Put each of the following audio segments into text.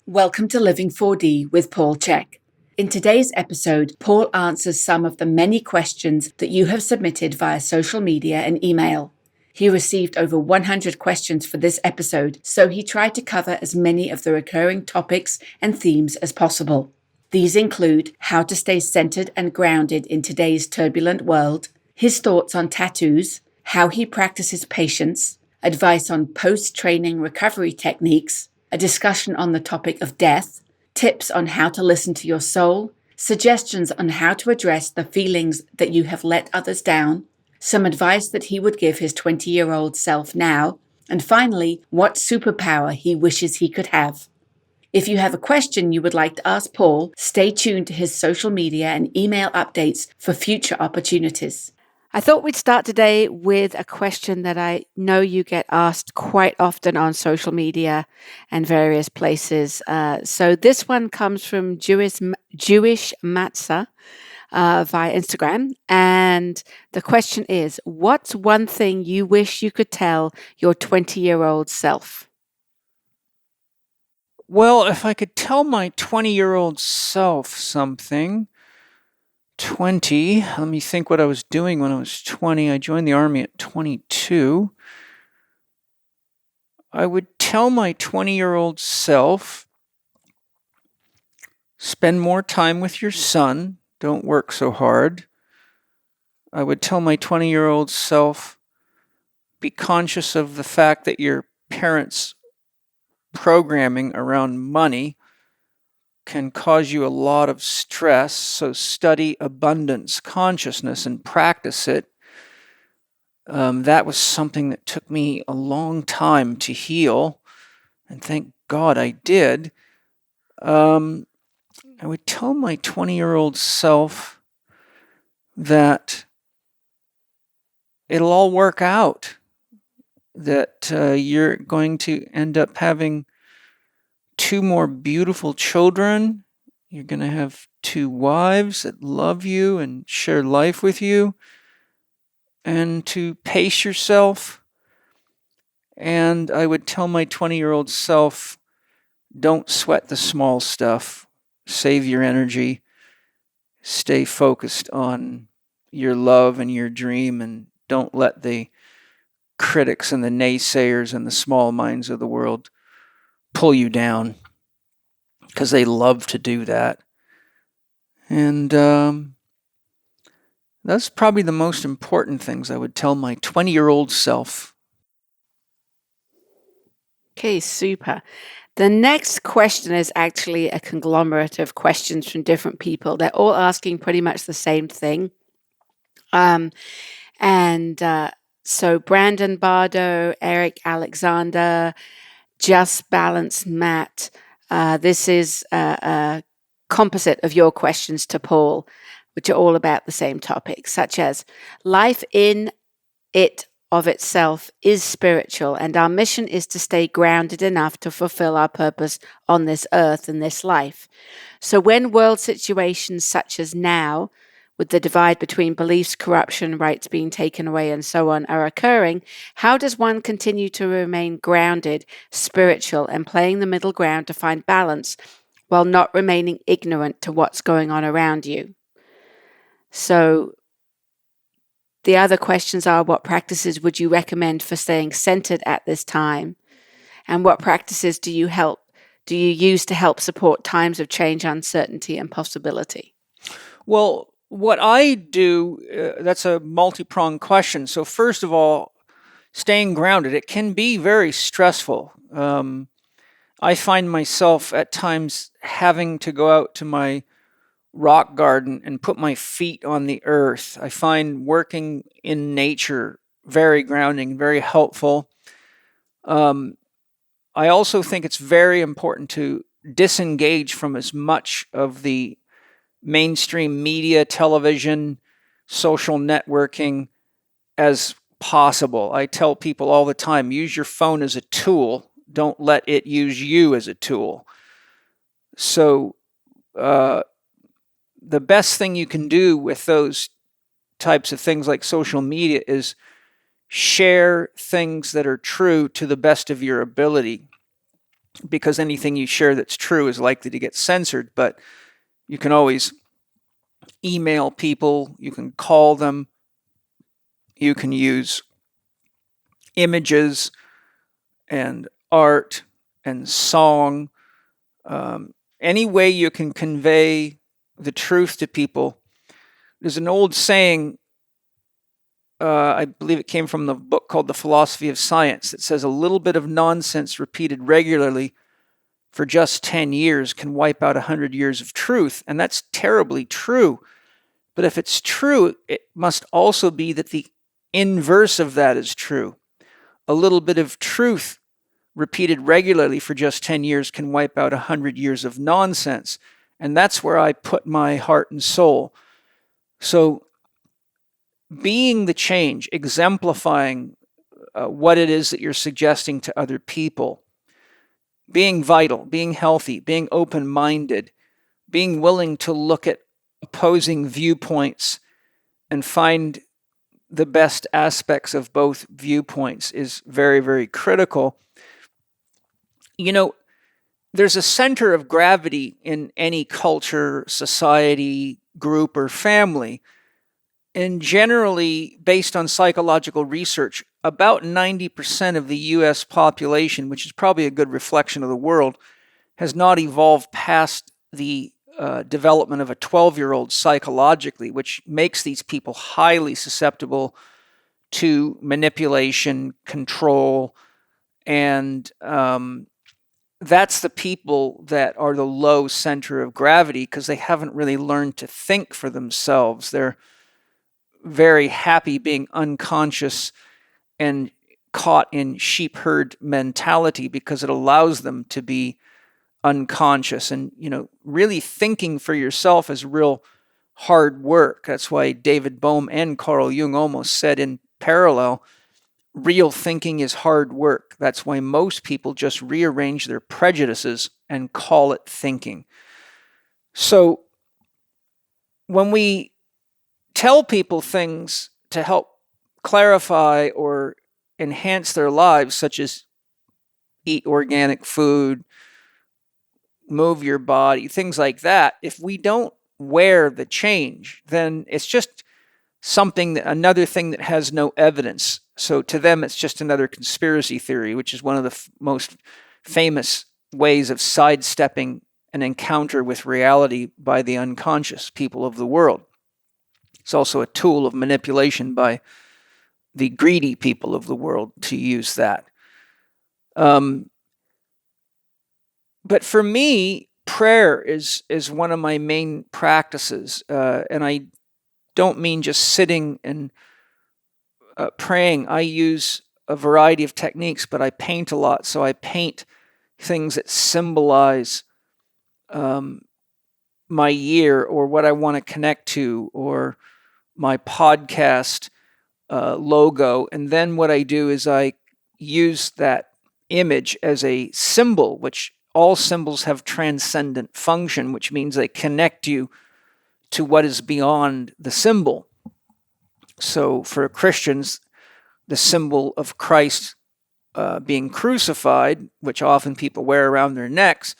Welcome to Living 4D with Paul Chek. In today's episode, Paul answers some of the many questions that you have submitted via social media and email. He received over 100 questions for this episode, so he tried to cover as many of the recurring topics and themes as possible. These include how to stay centered and grounded in today's turbulent world, his thoughts on tattoos, how he practices patience, advice on post-training recovery techniques, a discussion on the topic of death, tips on how to listen to your soul, suggestions on how to address the feelings that you have let others down, some advice that he would give his 20-year-old self now, and finally, what superpower he wishes he could have. If you have a question you would like to ask Paul, stay tuned to his social media and email updates for future opportunities. I thought we'd start today with a question that I know you get asked quite often on social media and various places. So this one comes from Jewish Matzah via Instagram. And the question is, what's one thing you wish you could tell your 20-year-old self? Well, if I could tell my 20-year-old self something, 20, let me think what I was doing when I was 20. I joined the Army at 22. I would tell my 20-year-old self, spend more time with your son. Don't work so hard. I would tell my 20-year-old self, be conscious of the fact that your parents' programming around money can cause you a lot of stress, so study abundance consciousness and practice it. That was something that took me a long time to heal, and thank God I did. I would tell my 20-year-old self that it'll all work out, that you're going to end up having 2 more beautiful children. You're going to have 2 wives that love you and share life with you, and to pace yourself. And I would tell my 20-year-old self, don't sweat the small stuff. Save your energy. Stay focused on your love and your dream, and don't let the critics and the naysayers and the small minds of the world pull you down, because they love to do that. And that's probably the most important things I would tell my 20-year-old self. Okay, super. The next question is actually a conglomerate of questions from different people. They're all asking pretty much the same thing. So Brandon Bardo, Eric Alexander, Just Balance Matt, this is a composite of your questions to Paul, which are all about the same topic, such as life in it of itself is spiritual, and our mission is to stay grounded enough to fulfill our purpose on this earth and this life. So when world situations such as now, with the divide between beliefs, corruption, rights being taken away, and so on, are occurring, how does one continue to remain grounded, spiritual, and playing the middle ground to find balance while not remaining ignorant to what's going on around you? So the other questions are, what practices would you recommend for staying centered at this time? And what practices do you use to help support times of change, uncertainty, and possibility? Well, what I do, that's a multi-pronged question. So first of all, staying grounded, it can be very stressful. I find myself at times having to go out to my rock garden and put my feet on the earth. I find working in nature very grounding, very helpful. I also think it's very important to disengage from as much of the mainstream media, television, social networking as possible. I tell people all the time, use your phone as a tool. Don't let it use you as a tool. So the best thing you can do with those types of things like social media is share things that are true to the best of your ability. because anything you share that's true is likely to get censored. But you can always email people, you can call them, you can use images and art and song. Any way you can convey the truth to people. There's an old saying, I believe it came from the book called The Philosophy of Science, that says a little bit of nonsense repeated regularly for just 10 years can wipe out 100 years of truth. And that's terribly true. But if it's true, it must also be that the inverse of that is true. A little bit of truth repeated regularly for just 10 years can wipe out 100 years of nonsense. And that's where I put my heart and soul. So being the change, exemplifying what it is that you're suggesting to other people, being vital, being healthy, being open-minded, being willing to look at opposing viewpoints and find the best aspects of both viewpoints is very, very critical. You know, there's a center of gravity in any culture, society, group, or family. And generally, based on psychological research, about 90% of the US population, which is probably a good reflection of the world, has not evolved past the development of a 12-year-old psychologically, which makes these people highly susceptible to manipulation, control, and that's the people that are the low center of gravity because they haven't really learned to think for themselves. They're very happy being unconscious and caught in sheep herd mentality because it allows them to be unconscious. And, you know, really thinking for yourself is real hard work. That's why David Bohm and Carl Jung almost said in parallel, real thinking is hard work. That's why most people just rearrange their prejudices and call it thinking. So when we tell people things to help clarify or enhance their lives, such as eat organic food, move your body, things like that, if we don't wear the change, then it's just another thing that has no evidence. So to them, it's just another conspiracy theory, which is one of the most famous ways of sidestepping an encounter with reality by the unconscious people of the world. It's also a tool of manipulation by the greedy people of the world to use that. But for me, prayer is one of my main practices, and I don't mean just sitting and praying. I use a variety of techniques, but I paint a lot. So I paint things that symbolize my year or what I want to connect to or my podcast logo. And then what I do is I use that image as a symbol, which all symbols have transcendent function, which means they connect you to what is beyond the symbol. So for Christians, the symbol of Christ being crucified, which often people wear around their necks,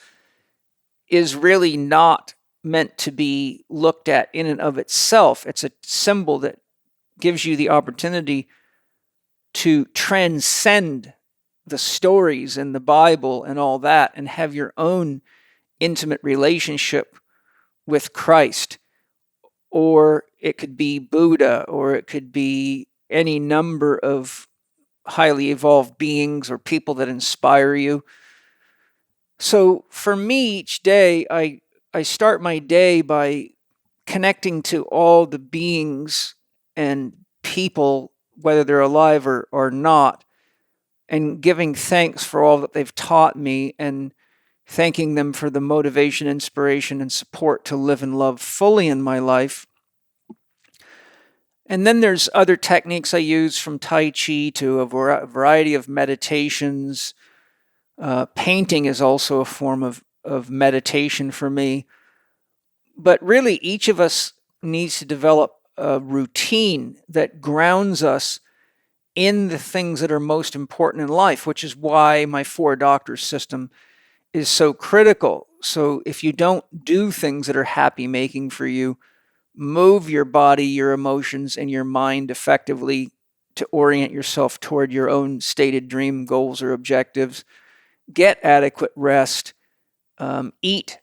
is really not meant to be looked at in and of itself. It's a symbol that gives you the opportunity to transcend the stories in the Bible and all that and have your own intimate relationship with Christ. Or it could be Buddha, or it could be any number of highly evolved beings or people that inspire you. So for me, each day, I start my day by connecting to all the beings and people, whether they're alive or not, and giving thanks for all that they've taught me and thanking them for the motivation, inspiration, and support to live and love fully in my life. And then there's other techniques I use, from Tai Chi to a variety of meditations. Painting is also a form of meditation for me. But really, each of us needs to develop a routine that grounds us in the things that are most important in life, which is why my 4 doctors system is so critical. So if you don't do things that are happy making for you, move your body, your emotions, and your mind effectively to orient yourself toward your own stated dream goals or objectives, get adequate rest, eat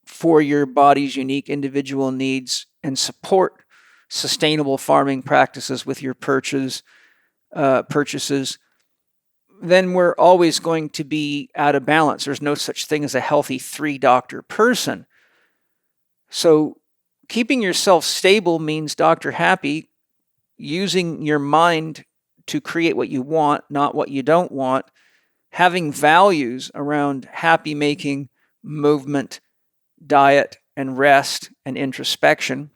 for your body's unique individual needs, and support sustainable farming practices with your purchases, then we're always going to be out of balance. There's no such thing as a healthy 3-doctor person. So keeping yourself stable means doctor happy, using your mind to create what you want, not what you don't want, having values around happy making, movement, diet, and rest and introspection,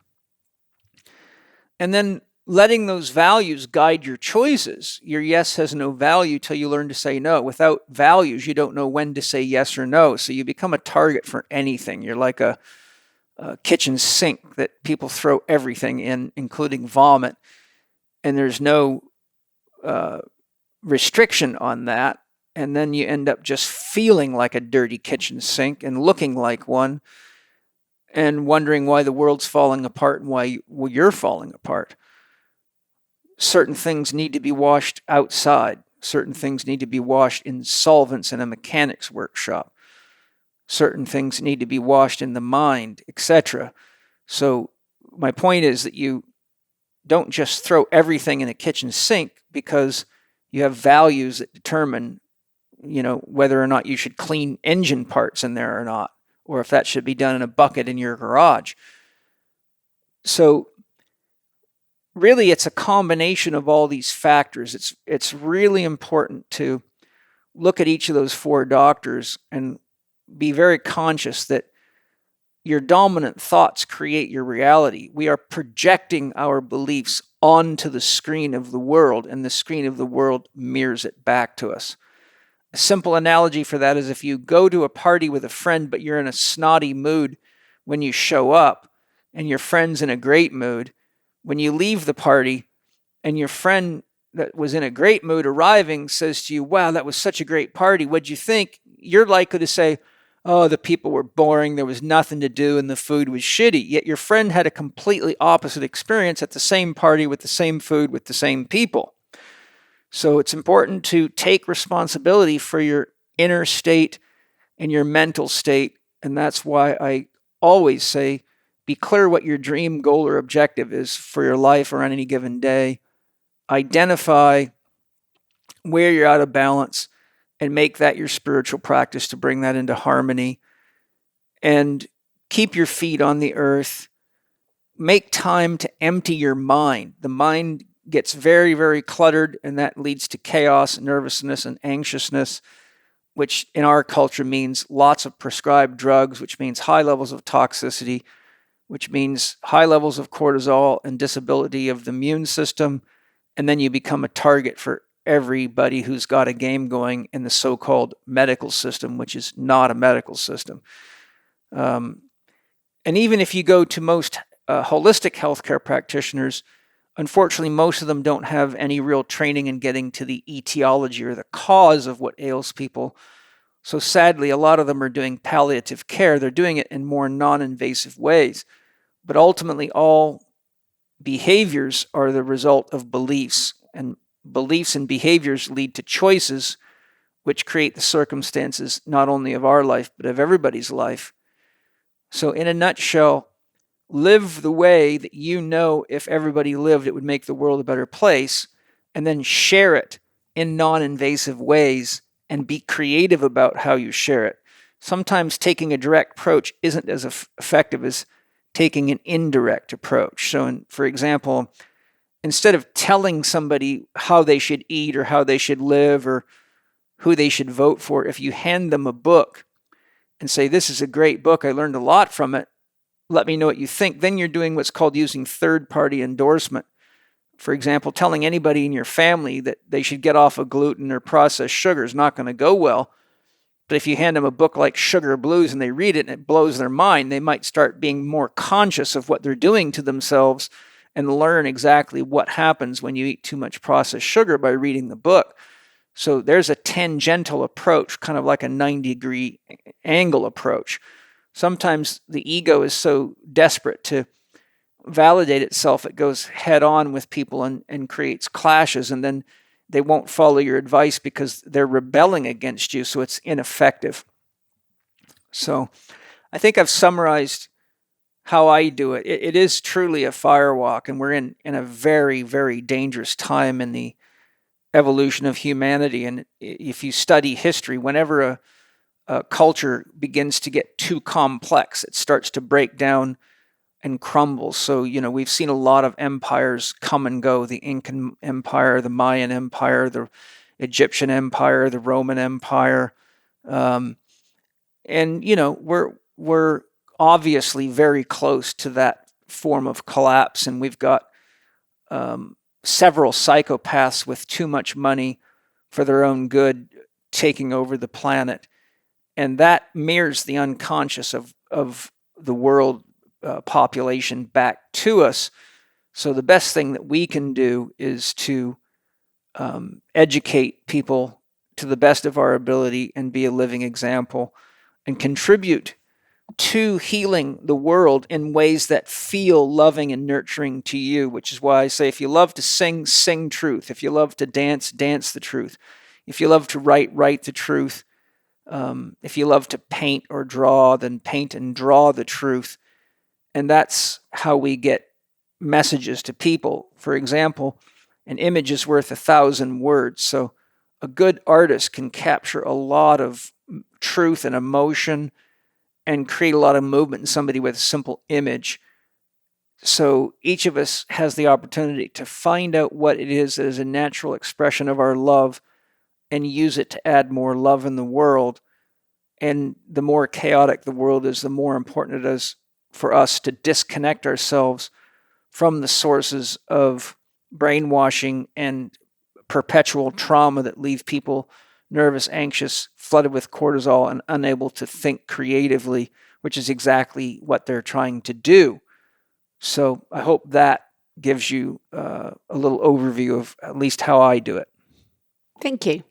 and then letting those values guide your choices. Your yes has no value till you learn to say no. Without values, you don't know when to say yes or no. So you become a target for anything. You're like a kitchen sink that people throw everything in, including vomit. And there's no restriction on that. And then you end up just feeling like a dirty kitchen sink and looking like one and wondering why the world's falling apart and why you're falling apart. Certain things need to be washed outside. Certain things need to be washed in solvents in a mechanic's workshop. Certain things need to be washed in the mind, etc. So my point is that you don't just throw everything in a kitchen sink because you have values that determine, whether or not you should clean engine parts in there or not, or if that should be done in a bucket in your garage. So really, it's a combination of all these factors. It's really important to look at each of those 4 doctors and be very conscious that your dominant thoughts create your reality. We are projecting our beliefs onto the screen of the world, and the screen of the world mirrors it back to us. A simple analogy for that is if you go to a party with a friend, but you're in a snotty mood when you show up, and your friend's in a great mood, when you leave the party and your friend that was in a great mood arriving says to you, wow, that was such a great party, what'd you think? You're likely to say, oh, the people were boring, there was nothing to do, and the food was shitty. Yet your friend had a completely opposite experience at the same party with the same food with the same people. So it's important to take responsibility for your inner state and your mental state. And that's why I always say, be clear what your dream goal or objective is for your life or on any given day. Identify where you're out of balance and make that your spiritual practice to bring that into harmony. And keep your feet on the earth. Make time to empty your mind. The mind gets very, very cluttered, and that leads to chaos, nervousness, and anxiousness, which in our culture means lots of prescribed drugs, which means high levels of toxicity, which means high levels of cortisol and disability of the immune system. And then you become a target for everybody who's got a game going in the so-called medical system, which is not a medical system. And even if you go to most holistic healthcare practitioners, unfortunately, most of them don't have any real training in getting to the etiology or the cause of what ails people. So sadly, a lot of them are doing palliative care. They're doing it in more non-invasive ways. But ultimately, all behaviors are the result of beliefs. And beliefs and behaviors lead to choices, which create the circumstances not only of our life, but of everybody's life. So in a nutshell, live the way that you know if everybody lived, it would make the world a better place, and then share it in non-invasive ways and be creative about how you share it. Sometimes taking a direct approach isn't as effective as taking an indirect approach. So, for example, instead of telling somebody how they should eat or how they should live or who they should vote for, if you hand them a book and say, this is a great book, I learned a lot from it, let me know what you think, then you're doing what's called using third-party endorsement. For example, telling anybody in your family that they should get off of gluten or processed sugar is not going to go well. But if you hand them a book like Sugar Blues and they read it and it blows their mind, they might start being more conscious of what they're doing to themselves and learn exactly what happens when you eat too much processed sugar by reading the book. So there's a tangential approach, kind of like a 90-degree angle approach. Sometimes the ego is so desperate to validate itself, it goes head on with people and creates clashes, and then they won't follow your advice because they're rebelling against you, so it's ineffective. So I think I've summarized how I do it. It is truly a firewalk, and we're in a very, very dangerous time in the evolution of humanity. And if you study history, whenever a culture begins to get too complex, it starts to break down and crumble. So, we've seen a lot of empires come and go: the Incan Empire, the Mayan Empire, the Egyptian Empire, the Roman Empire. And, we're obviously very close to that form of collapse. And we've got several psychopaths with too much money for their own good taking over the planet. And that mirrors the unconscious of the world population back to us. So the best thing that we can do is to educate people to the best of our ability and be a living example and contribute to healing the world in ways that feel loving and nurturing to you, which is why I say, if you love to sing, sing truth. If you love to dance, dance the truth. If you love to write, write the truth. If you love to paint or draw, then paint and draw the truth. And that's how we get messages to people. For example, an image is worth 1,000 words. So a good artist can capture a lot of truth and emotion and create a lot of movement in somebody with a simple image. So each of us has the opportunity to find out what it is that is a natural expression of our love and use it to add more love in the world. And the more chaotic the world is, the more important it is for us to disconnect ourselves from the sources of brainwashing and perpetual trauma that leave people nervous, anxious, flooded with cortisol, and unable to think creatively, which is exactly what they're trying to do. So I hope that gives you a little overview of at least how I do it. Thank you.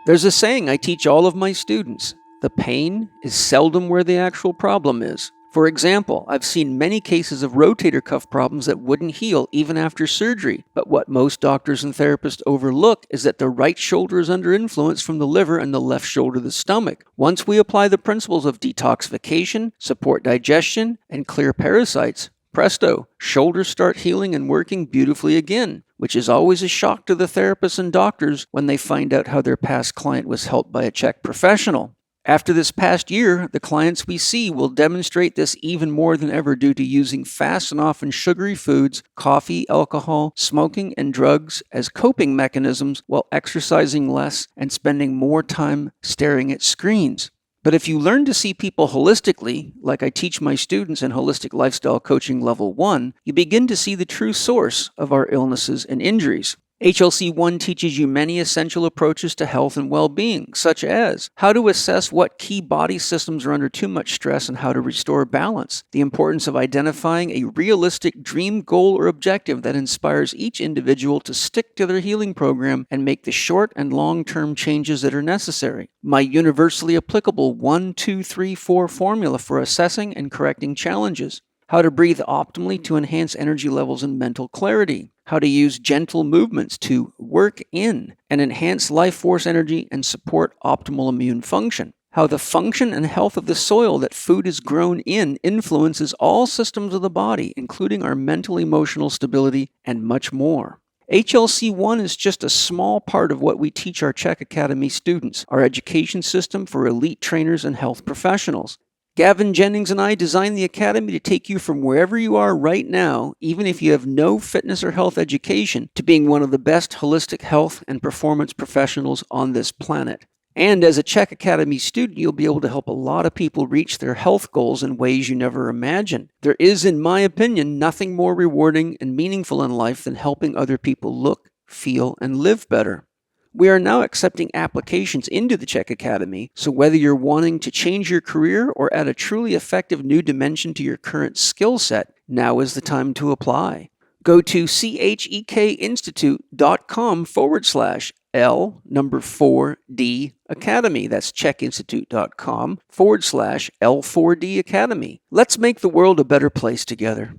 There's a saying I teach all of my students: the pain is seldom where the actual problem is. For example, I've seen many cases of rotator cuff problems that wouldn't heal even after surgery, but what most doctors and therapists overlook is that the right shoulder is under influence from the liver and the left shoulder the stomach. Once we apply the principles of detoxification, support digestion, and clear parasites, presto, shoulders start healing and working beautifully again, which is always a shock to the therapists and doctors when they find out how their past client was helped by a Chek professional. After this past year, the clients we see will demonstrate this even more than ever due to using fast and often sugary foods, coffee, alcohol, smoking, and drugs as coping mechanisms while exercising less and spending more time staring at screens. But if you learn to see people holistically, like I teach my students in Holistic Lifestyle Coaching Level 1, you begin to see the true source of our illnesses and injuries. HLC 1 teaches you many essential approaches to health and well-being, such as how to assess what key body systems are under too much stress and how to restore balance, the importance of identifying a realistic dream goal or objective that inspires each individual to stick to their healing program and make the short and long-term changes that are necessary, my universally applicable 1, 2, 3, 4 formula for assessing and correcting challenges, how to breathe optimally to enhance energy levels and mental clarity, how to use gentle movements to work in and enhance life force energy and support optimal immune function, how the function and health of the soil that food is grown in influences all systems of the body, including our mental emotional stability, and much more. HLC 1 is just a small part of what we teach our Chek Academy students, our education system for elite trainers and health professionals. Gavin Jennings and I designed the Academy to take you from wherever you are right now, even if you have no fitness or health education, to being one of the best holistic health and performance professionals on this planet. And as a Chek Academy student, you'll be able to help a lot of people reach their health goals in ways you never imagined. There is, in my opinion, nothing more rewarding and meaningful in life than helping other people look, feel, and live better. We are now accepting applications into the Chek Academy, so whether you're wanting to change your career or add a truly effective new dimension to your current skill set, now is the time to apply. Go to chekinstitute.com/L4D Academy. That's chekinstitute.com/L4D Academy. Let's make the world a better place together.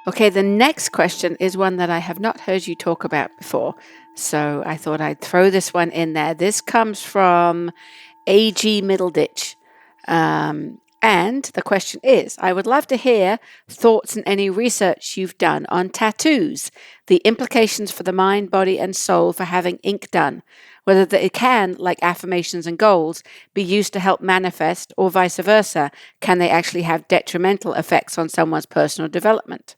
Okay, the next question is one that I have not heard you talk about before. So I thought I'd throw this one in there. This comes from A.G. Middleditch. And the question is, I would love to hear thoughts and any research you've done on tattoos, the implications for the mind, body, and soul for having ink done, whether it can, like affirmations and goals, be used to help manifest, or vice versa. Can they actually have detrimental effects on someone's personal development?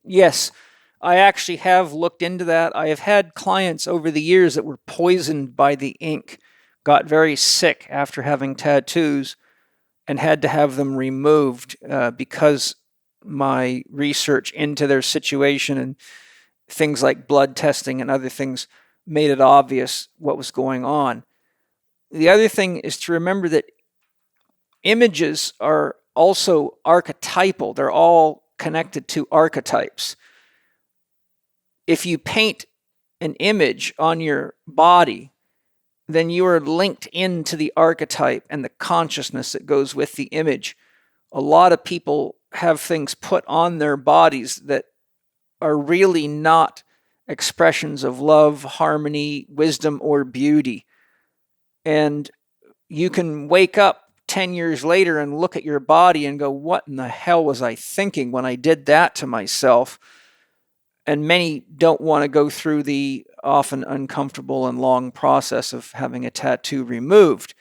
Yes, I actually have looked into that. I have had clients over the years that were poisoned by the ink, got very sick after having tattoos, and had to have them removed because my research into their situation and things like blood testing and other things made it obvious what was going on. The other thing is to remember that images are also archetypal. They're all connected to archetypes. If you paint an image on your body, then you are linked into the archetype and the consciousness that goes with the image. A lot of people have things put on their bodies that are really not expressions of love, harmony, wisdom, or beauty. And you can wake up 10 years later and look at your body and go, what in the hell was I thinking when I did that to myself? And many don't want to go through the often uncomfortable and long process of having a tattoo removed.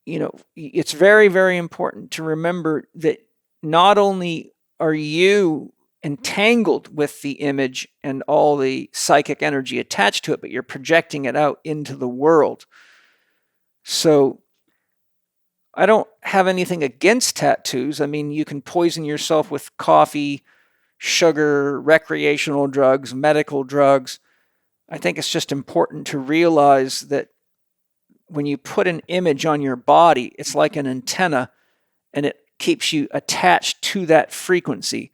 It's very, very important to remember that not only are you entangled with the image and all the psychic energy attached to it, but you're projecting it out into the world. So I don't have anything against tattoos. I mean, you can poison yourself with coffee, sugar, recreational drugs, medical drugs. I think it's just important to realize that when you put an image on your body, it's like an antenna and it keeps you attached to that frequency.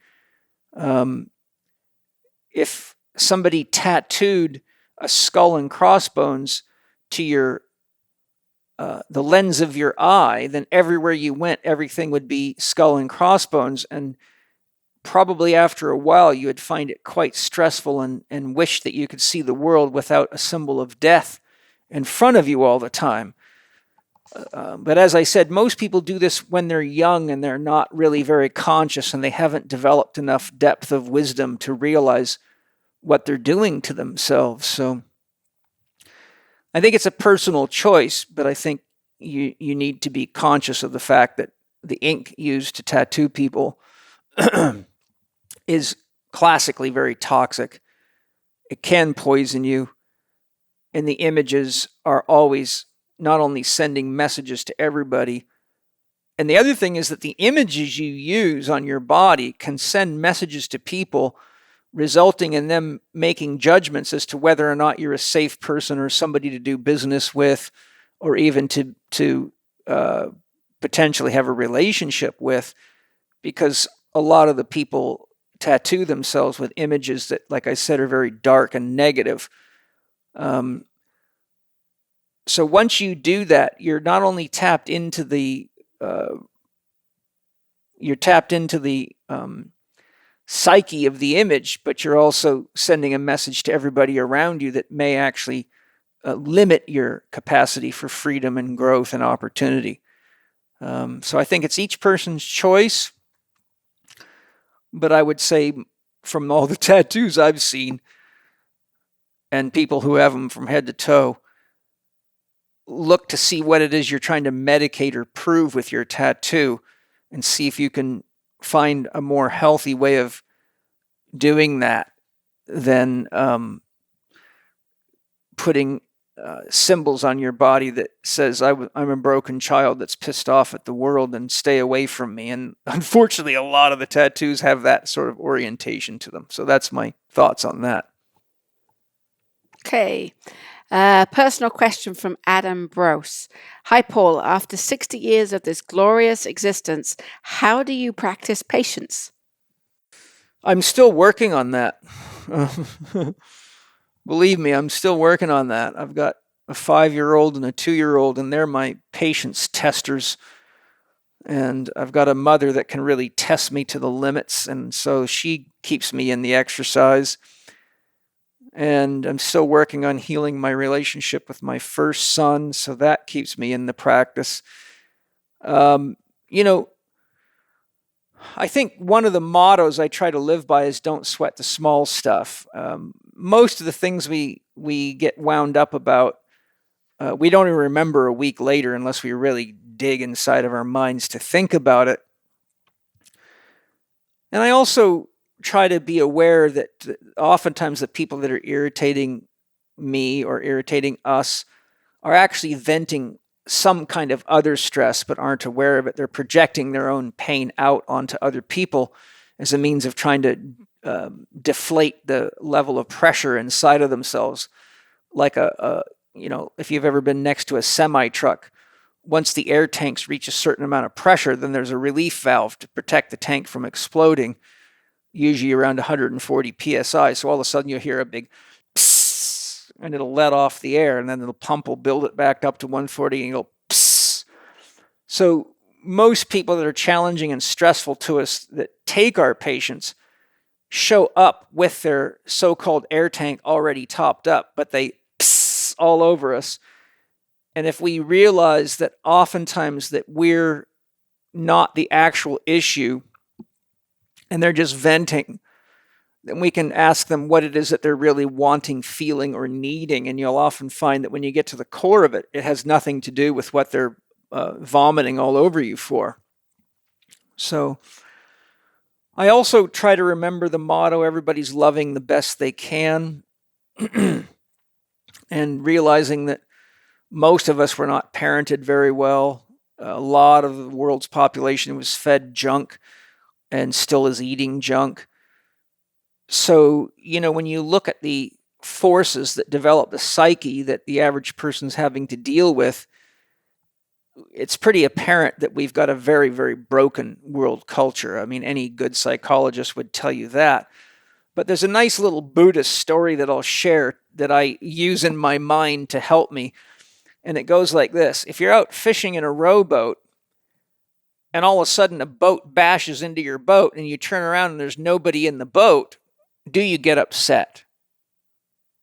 If somebody tattooed a skull and crossbones to your the lens of your eye, then everywhere you went, everything would be skull and crossbones. And probably after a while, you would find it quite stressful and wish that you could see the world without a symbol of death in front of you all the time. But as I said, most people do this when they're young and they're not really very conscious and they haven't developed enough depth of wisdom to realize what they're doing to themselves. So I think it's a personal choice, but I think you need to be conscious of the fact that the ink used to tattoo people is classically very toxic. It can poison you, and the images are always not only sending messages to everybody, and the other thing is that the images you use on your body can send messages to people, resulting in them making judgments as to whether or not you're a safe person or somebody to do business with, or even to potentially have a relationship with, because a lot of the people tattoo themselves with images that, like I said, are very dark and negative. So once you do that, you're not only tapped into the psyche of the image, but you're also sending a message to everybody around you that may actually limit your capacity for freedom and growth and opportunity. So I think it's each person's choice, but I would say from all the tattoos I've seen and people who have them from head to toe, look to see what it is you're trying to medicate or prove with your tattoo and see if you can find a more healthy way of doing that than putting symbols on your body that says, I'm a broken child that's pissed off at the world and stay away from me. And unfortunately, a lot of the tattoos have that sort of orientation to them. So that's my thoughts on that. Okay. Personal question from Adam Brose. Hi, Paul. After 60 years of this glorious existence, how do you practice patience? I'm still working on that. Believe me, I'm still working on that. I've got a 5-year-old and a 2-year-old, and they're my patience testers. And I've got a mother that can really test me to the limits, and so she keeps me in the exercise. And I'm still working on healing my relationship with my first son, so that keeps me in the practice. You know, I think one of the mottos I try to live by is don't sweat the small stuff. Most of the things we get wound up about, we don't even remember a week later unless we really dig inside of our minds to think about it. And I also try to be aware that oftentimes the people that are irritating me or irritating us are actually venting some kind of other stress but aren't aware of it. They're projecting their own pain out onto other people as a means of trying to deflate the level of pressure inside of themselves. Like if you've ever been next to a semi truck, once the air tanks reach a certain amount of pressure, then there's a relief valve to protect the tank from exploding, usually around 140 psi. So all of a sudden you'll hear a big psss, and it'll let off the air, and then the pump will build it back up to 140, and you'll psss. So most people that are challenging and stressful to us that take our patience show up with their so-called air tank already topped up, but they psss all over us. And if we realize that oftentimes that we're not the actual issue and they're just venting, then we can ask them what it is that they're really wanting, feeling, or needing. And you'll often find that when you get to the core of it, it has nothing to do with what they're vomiting all over you for. So I also try to remember the motto, everybody's loving the best they can, and realizing that most of us were not parented very well. A lot of the world's population was fed junk and still is eating junk. So, when you look at the forces that develop the psyche that the average person's having to deal with, it's pretty apparent that we've got a very, very broken world culture. I mean, any good psychologist would tell you that. But there's a nice little Buddhist story that I'll share that I use in my mind to help me. And it goes like this. If you're out fishing in a rowboat and all of a sudden a boat bashes into your boat and you turn around and there's nobody in the boat, do you get upset?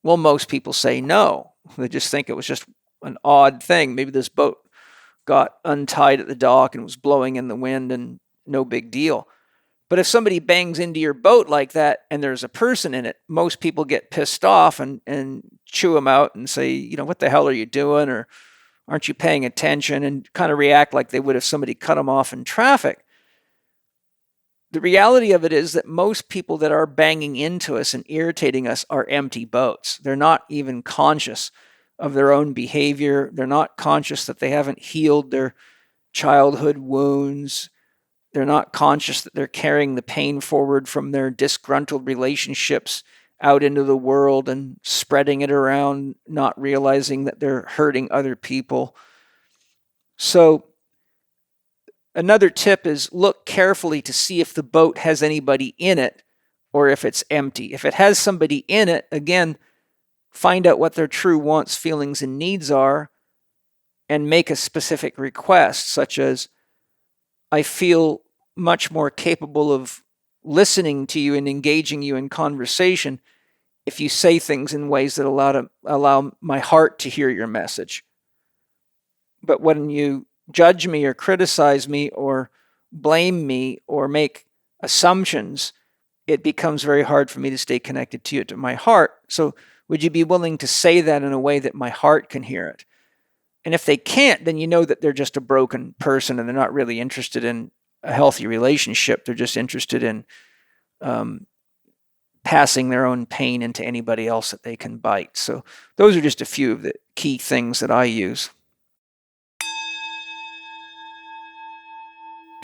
Well, most people say no. They just think it was just an odd thing. Maybe this boat got untied at the dock and was blowing in the wind and no big deal. But if somebody bangs into your boat like that and there's a person in it, most people get pissed off and chew them out and say, what the hell are you doing? Or aren't you paying attention? And kind of react like they would if somebody cut them off in traffic. The reality of it is that most people that are banging into us and irritating us are empty boats. They're not even conscious of their own behavior. They're not conscious that they haven't healed their childhood wounds. They're not conscious that they're carrying the pain forward from their disgruntled relationships out into the world and spreading it around, not realizing that they're hurting other people. So another tip is look carefully to see if the boat has anybody in it or if it's empty. If it has somebody in it, again, find out what their true wants, feelings, and needs are and make a specific request, such as, I feel much more capable of listening to you and engaging you in conversation if you say things in ways that allow my heart to hear your message. But when you judge me or criticize me or blame me or make assumptions, it becomes very hard for me to stay connected to you, to my heart. So would you be willing to say that in a way that my heart can hear it? And if they can't, then you know that they're just a broken person and they're not really interested in a healthy relationship. They're just interested in passing their own pain into anybody else that they can bite. So those are just a few of the key things that I use.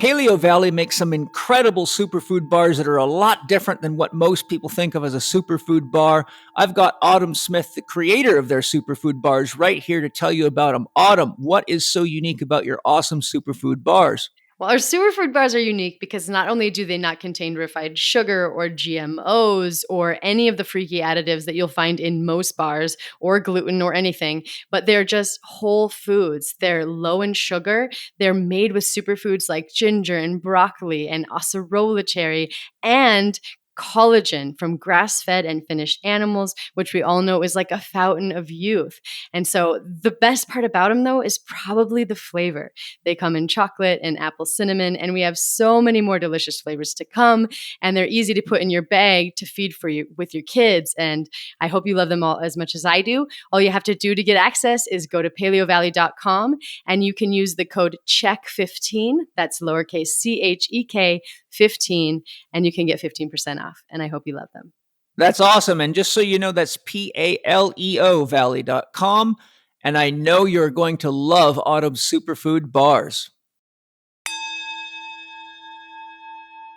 Paleo Valley makes some incredible superfood bars that are a lot different than what most people think of as a superfood bar. I've got Autumn Smith, the creator of their superfood bars, right here to tell you about them. Autumn, what is so unique about your awesome superfood bars? Well, our superfood bars are unique because not only do they not contain refined sugar or GMOs or any of the freaky additives that you'll find in most bars or gluten or anything, but they're just whole foods. They're low in sugar. They're made with superfoods like ginger and broccoli and acerola cherry and collagen from grass-fed and finished animals, which we all know is like a fountain of youth. And so the best part about them, though, is probably the flavor. They come in chocolate and apple cinnamon, and we have so many more delicious flavors to come. And they're easy to put in your bag to feed for you with your kids. And I hope you love them all as much as I do. All you have to do to get access is go to paleovalley.com, and you can use the code CHEK15. That's lowercase CHEK 15, and you can get 15% off. And I hope you love them. That's awesome. And just so you know, that's PALEO Valley.com. And I know you're going to love Autumn's superfood bars.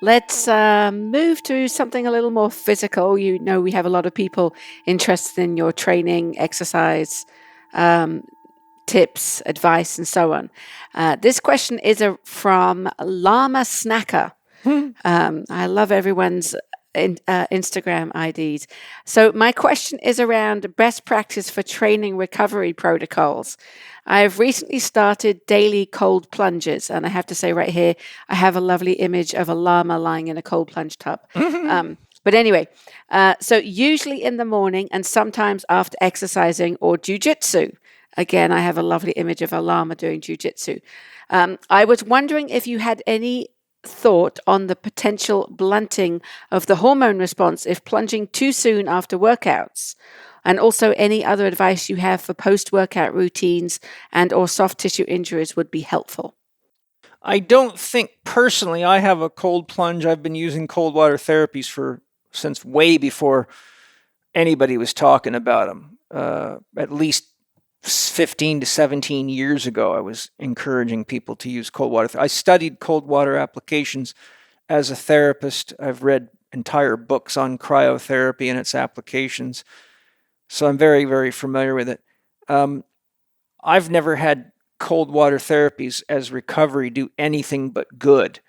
Let's move to something a little more physical. You know, we have a lot of people interested in your training, exercise, tips, advice, and so on. This question is from Llama Snacker. I love everyone's Instagram IDs. So my question is around best practice for training recovery protocols. I've recently started daily cold plunges, and I have to say right here, I have a lovely image of a llama lying in a cold plunge tub. But anyway, so usually in the morning and sometimes after exercising or jujitsu. Again, I have a lovely image of a llama doing jujitsu. I was wondering if you had any thought on the potential blunting of the hormone response if plunging too soon after workouts, and also any other advice you have for post-workout routines and or soft tissue injuries would be helpful. I don't think personally I have a cold plunge. I've been using cold water therapies since way before anybody was talking about them. At least 15 to 17 years ago, I was encouraging people to use cold water. I studied cold water applications as a therapist. I've read entire books on cryotherapy and its applications. So I'm very, very familiar with it. I've never had cold water therapies as recovery do anything but good.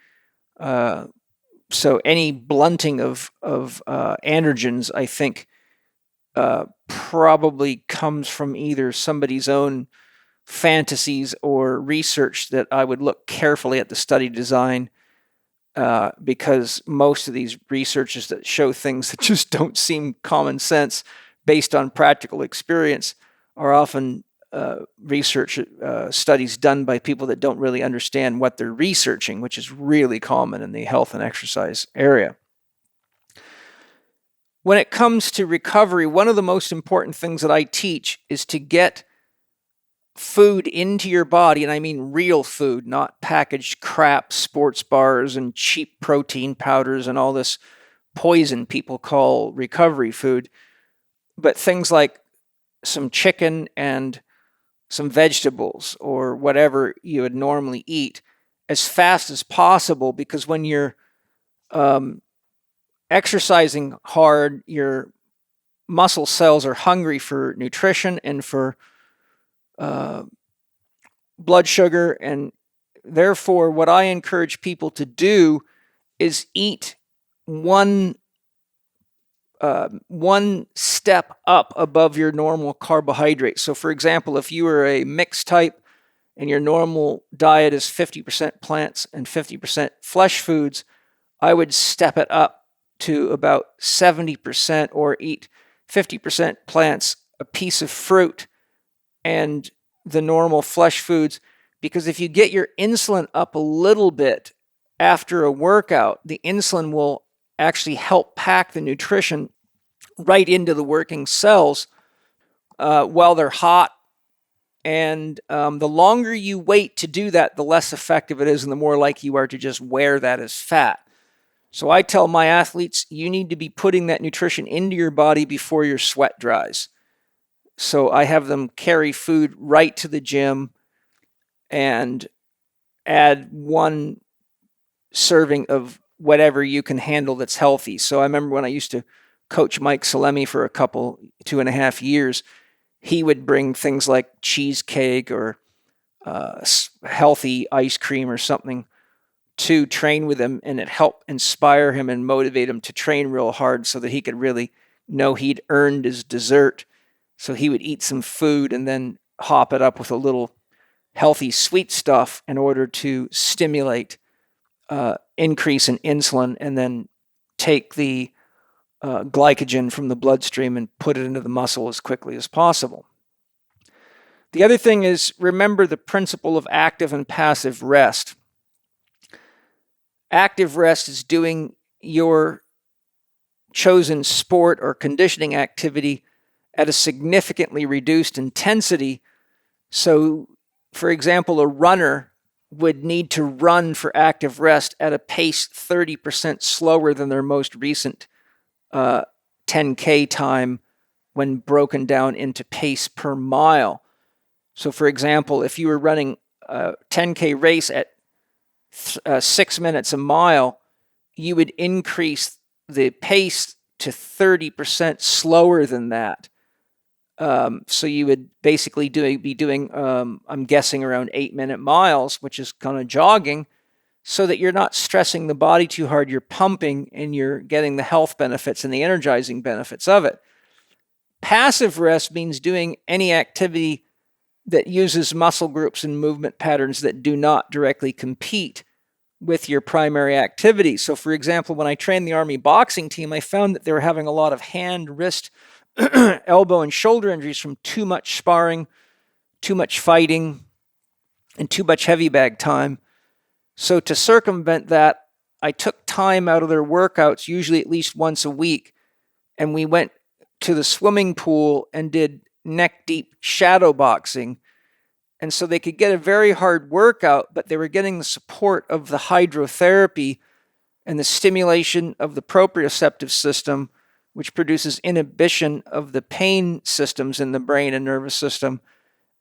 So any blunting of androgens, I think, probably comes from either somebody's own fantasies or research that I would look carefully at the study design, because most of these researches that show things that just don't seem common sense based on practical experience are often research studies done by people that don't really understand what they're researching, which is really common in the health and exercise area. When it comes to recovery, one of the most important things that I teach is to get food into your body, and I mean real food, not packaged crap, sports bars and cheap protein powders and all this poison people call recovery food, but things like some chicken and some vegetables or whatever you would normally eat as fast as possible, because when you're exercising hard, your muscle cells are hungry for nutrition and for blood sugar, and therefore what I encourage people to do is eat one step up above your normal carbohydrate. So for example, if you are a mixed type and your normal diet is 50% plants and 50% flesh foods, I would step it up to about 70% or eat 50% plants, a piece of fruit, and the normal flesh foods. Because if you get your insulin up a little bit after a workout, the insulin will actually help pack the nutrition right into the working cells while they're hot. And the longer you wait to do that, the less effective it is and the more likely you are to just wear that as fat. So I tell my athletes, you need to be putting that nutrition into your body before your sweat dries. So I have them carry food right to the gym and add one serving of whatever you can handle that's healthy. So I remember when I used to coach Mike Salemi for 2.5 years, he would bring things like cheesecake or healthy ice cream or something to train with him, and it helped inspire him and motivate him to train real hard so that he could really know he'd earned his dessert. So he would eat some food and then hop it up with a little healthy sweet stuff in order to stimulate increase in insulin, and then take the glycogen from the bloodstream and put it into the muscle as quickly as possible. The other thing is, remember the principle of active and passive rest. Active rest is doing your chosen sport or conditioning activity at a significantly reduced intensity. So, for example, a runner would need to run for active rest at a pace 30% slower than their most recent 10K time when broken down into pace per mile. So, for example, if you were running a 10K race at 6 minutes a mile, you would increase the pace to 30% slower than that. So you would basically be doing, I'm guessing, around 8-minute miles, which is kind of jogging, so that you're not stressing the body too hard. You're pumping and you're getting the health benefits and the energizing benefits of it. Passive rest means doing any activity that uses muscle groups and movement patterns that do not directly compete with your primary activity. So, for example, when I trained the Army boxing team, I found that they were having a lot of hand, wrist, elbow, and shoulder injuries from too much sparring, too much fighting, and too much heavy bag time. So to circumvent that, I took time out of their workouts, usually at least once a week, and we went to the swimming pool and did neck-deep shadow boxing. And so they could get a very hard workout, but they were getting the support of the hydrotherapy and the stimulation of the proprioceptive system, which produces inhibition of the pain systems in the brain and nervous system.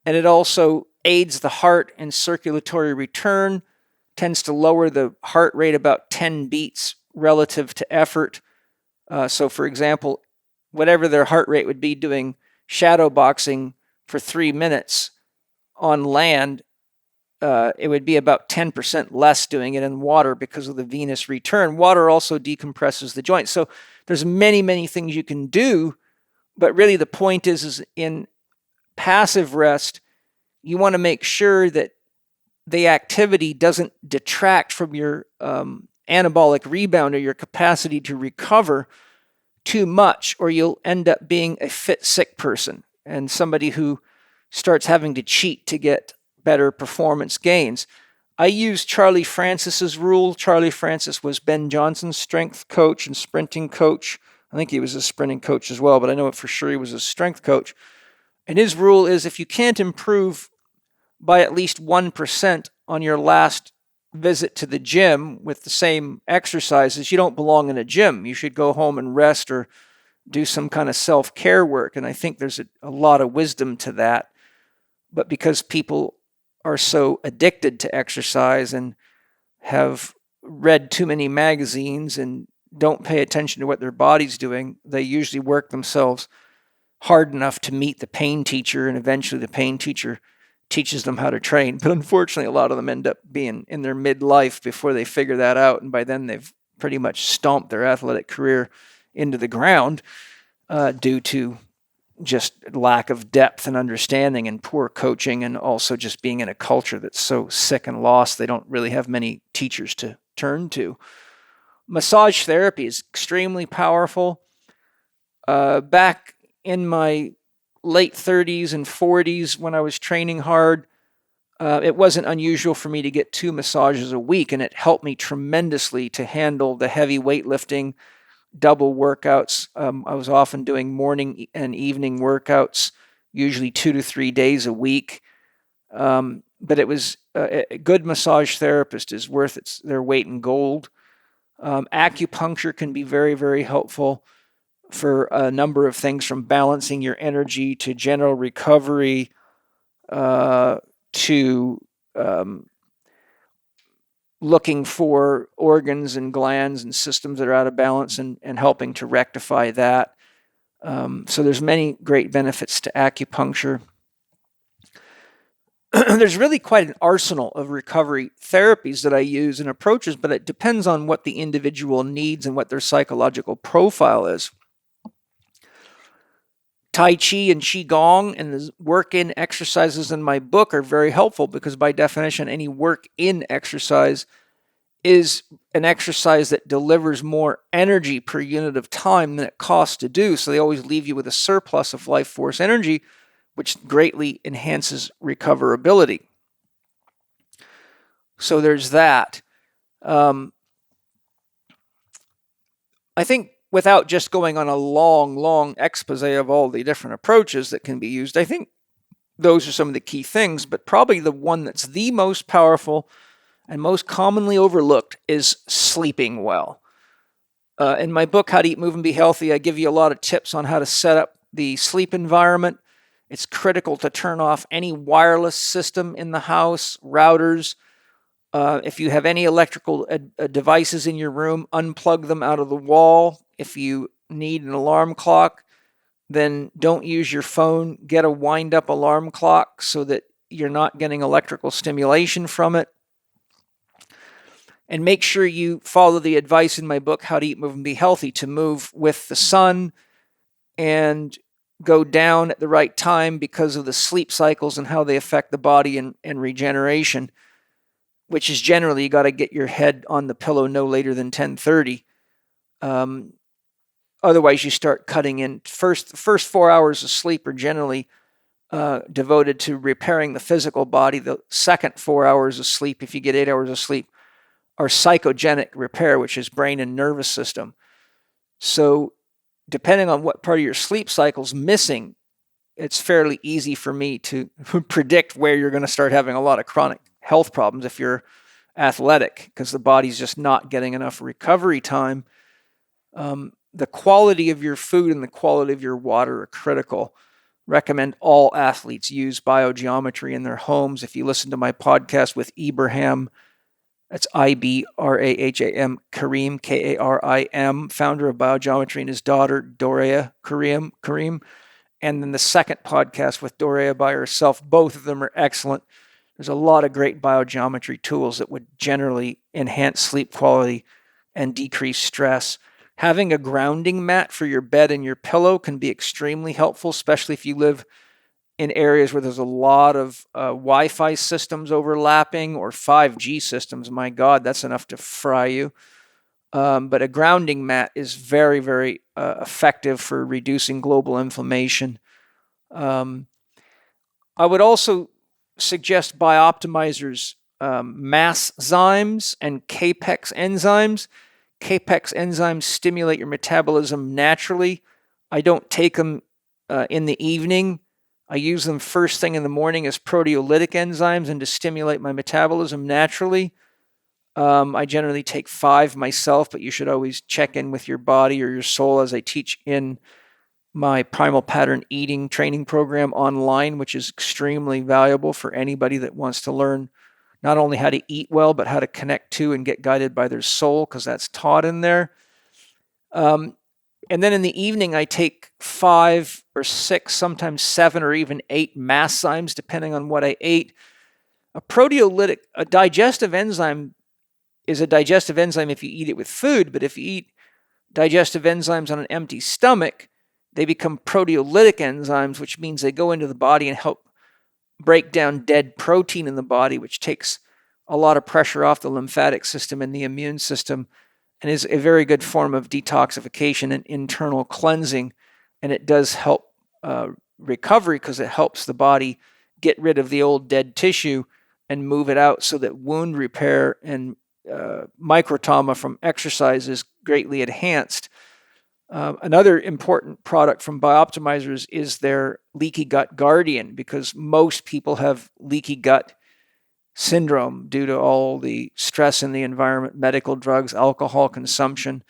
And it also aids the heart and circulatory return, tends to lower the heart rate about 10 beats relative to effort. So, for example, whatever their heart rate would be doing shadow boxing for 3 minutes on land, it would be about 10% less doing it in water because of the venous return. Water also decompresses the joint. So there's many, many things you can do, but really the point is in passive rest, you want to make sure that the activity doesn't detract from your anabolic rebound or your capacity to recover too much, or you'll end up being a fit, sick person and somebody who starts having to cheat to get better performance gains. I use Charlie Francis's rule. Charlie Francis was Ben Johnson's strength coach and sprinting coach. I think he was a sprinting coach as well, but I know for sure he was a strength coach. And his rule is, if you can't improve by at least 1% on your last visit to the gym with the same exercises, you don't belong in a gym. You should go home and rest or do some kind of self-care work. And I think there's a lot of wisdom to that. But because people are so addicted to exercise and have read too many magazines and don't pay attention to what their body's doing, they usually work themselves hard enough to meet the pain teacher, and eventually the pain teacher teaches them how to train. But unfortunately, a lot of them end up being in their midlife before they figure that out, and by then they've pretty much stomped their athletic career into the ground due to just lack of depth and understanding and poor coaching, and also just being in a culture that's so sick and lost they don't really have many teachers to turn to. Massage therapy is extremely powerful. Back in my late 30s and 40s when I was training hard, it wasn't unusual for me to get 2 massages a week, and it helped me tremendously to handle the heavy weightlifting, double workouts. I was often doing morning and evening workouts, usually 2 to 3 days a week. But it was a good massage therapist is worth their weight in gold. Acupuncture can be very, very helpful for a number of things, from balancing your energy to general recovery to looking for organs and glands and systems that are out of balance and helping to rectify that. So there's many great benefits to acupuncture. There's really quite an arsenal of recovery therapies that I use and approaches, but it depends on what the individual needs and what their psychological profile is. Tai Chi and Qigong and the work-in exercises in my book are very helpful because by definition, any work-in exercise is an exercise that delivers more energy per unit of time than it costs to do. So they always leave you with a surplus of life force energy, which greatly enhances recoverability. So there's that. I think without just going on a long expose of all the different approaches that can be used, I think those are some of the key things, but probably the one that's the most powerful and most commonly overlooked is sleeping well. In my book, How to Eat, Move, and Be Healthy, I give you a lot of tips on how to set up the sleep environment. It's critical to turn off any wireless system in the house, routers. If you have any electrical devices in your room, unplug them out of the wall. If you need an alarm clock, then don't use your phone. Get a wind-up alarm clock so that you're not getting electrical stimulation from it. And make sure you follow the advice in my book, How to Eat, Move, and Be Healthy, to move with the sun and go down at the right time because of the sleep cycles and how they affect the body and regeneration, which is generally you got to get your head on the pillow no later than 10:30. Otherwise, you start cutting in. The first 4 hours of sleep are generally devoted to repairing the physical body. The second 4 hours of sleep, if you get 8 hours of sleep, are psychogenic repair, which is brain and nervous system. So depending on what part of your sleep cycle is missing, it's fairly easy for me to predict where you're going to start having a lot of chronic health problems if you're athletic, because the body's just not getting enough recovery time. The quality of your food and the quality of your water are critical. Recommend all athletes use biogeometry in their homes. If you listen to my podcast with Ibrahim, that's Ibraham Karim, Karim, founder of Biogeometry, and his daughter, Dorea Karim. And then the second podcast with Dorea by herself, both of them are excellent. There's a lot of great biogeometry tools that would generally enhance sleep quality and decrease stress. Having a grounding mat for your bed and your pillow can be extremely helpful, especially if you live in areas where there's a lot of Wi-Fi systems overlapping or 5G systems. My God, that's enough to fry you. But a grounding mat is very, very effective for reducing global inflammation. I would also suggest Bioptimizer's Masszymes and Capex enzymes. Capex enzymes stimulate your metabolism naturally. I don't take them in the evening. I use them first thing in the morning as proteolytic enzymes and to stimulate my metabolism naturally. I generally take 5 myself, but you should always check in with your body or your soul, as I teach in my Primal Pattern Eating training program online, which is extremely valuable for anybody that wants to learn not only how to eat well, but how to connect to and get guided by their soul, because that's taught in there. And then in the evening, I take 5 or 6, sometimes 7 or even 8 Masszymes, depending on what I ate. A digestive enzyme is a digestive enzyme if you eat it with food, but if you eat digestive enzymes on an empty stomach, they become proteolytic enzymes, which means they go into the body and help break down dead protein in the body, which takes a lot of pressure off the lymphatic system and the immune system, and is a very good form of detoxification and internal cleansing. And it does help recovery because it helps the body get rid of the old dead tissue and move it out so that wound repair and microtrauma from exercise is greatly enhanced. Another important product from Bioptimizers is their Leaky Gut Guardian, because most people have leaky gut syndrome due to all the stress in the environment, medical drugs, alcohol consumption,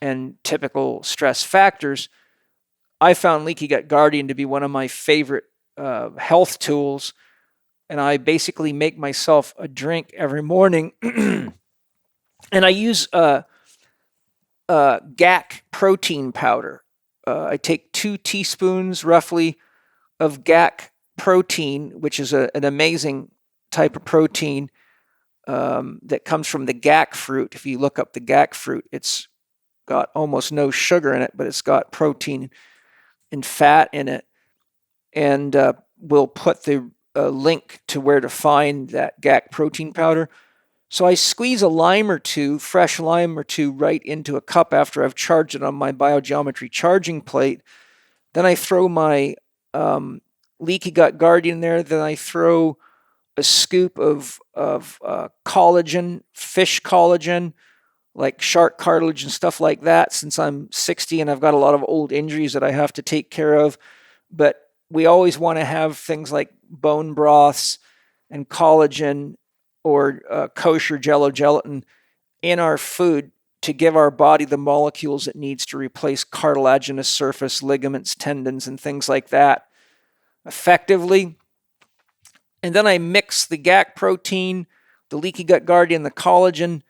and typical stress factors. I found Leaky Gut Guardian to be one of my favorite health tools and I basically make myself a drink every morning. And I use GAC protein powder. I take 2 teaspoons roughly of GAC protein, which is an amazing type of protein that comes from the GAC fruit. If you look up the GAC fruit, it's got almost no sugar in it, but it's got protein and fat in it. And we'll put the link to where to find that GAC protein powder. So I squeeze a lime or two, fresh lime or two, right into a cup after I've charged it on my biogeometry charging plate. Then I throw my Leaky Gut Guardian there. Then I throw a scoop of collagen, fish collagen, like shark cartilage and stuff like that, since I'm 60 and I've got a lot of old injuries that I have to take care of. But we always want to have things like bone broths and collagen or kosher jello gelatin in our food to give our body the molecules it needs to replace cartilaginous surface, ligaments, tendons, and things like that effectively. And then I mix the GAC protein, the Leaky Gut Guardian, the collagen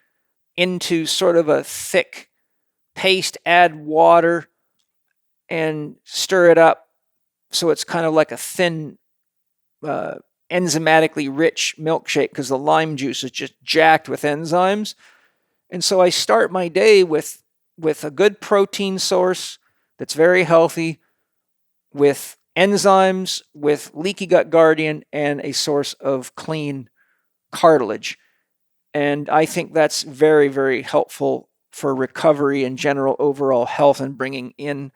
into sort of a thick paste, add water, and stir it up so it's kind of like a thin, enzymatically rich milkshake, because the lime juice is just jacked with enzymes. And so I start my day with a good protein source that's very healthy, with enzymes, with Leaky Gut Guardian, and a source of clean cartilage. And I think that's very, very helpful for recovery and general overall health and bringing in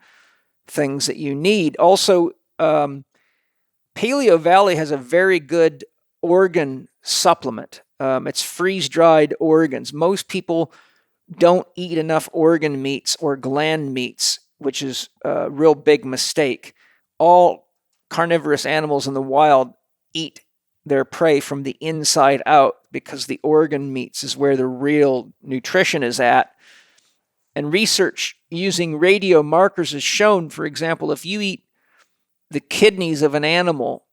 things that you need. Also, Paleo Valley has a very good organ supplement. It's freeze-dried organs. Most people don't eat enough organ meats or gland meats, which is a real big mistake. All carnivorous animals in the wild eat their prey from the inside out, because the organ meats is where the real nutrition is at. And research using radio markers has shown, for example, if you eat the kidneys of an animal,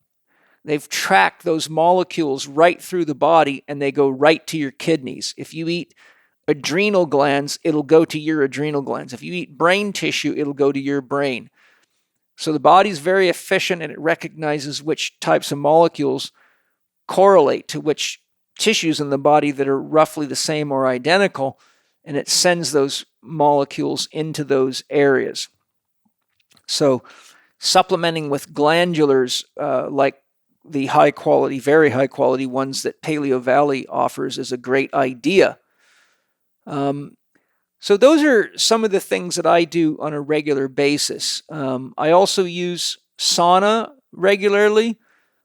they've tracked those molecules right through the body and they go right to your kidneys. If you eat adrenal glands, it'll go to your adrenal glands. If you eat brain tissue, it'll go to your brain. So the body's very efficient, and it recognizes which types of molecules correlate to which tissues in the body that are roughly the same or identical, and it sends those molecules into those areas. So supplementing with glandulars, like the high quality, very high quality ones that Paleo Valley offers, is a great idea. So those are some of the things that I do on a regular basis. I also use sauna regularly.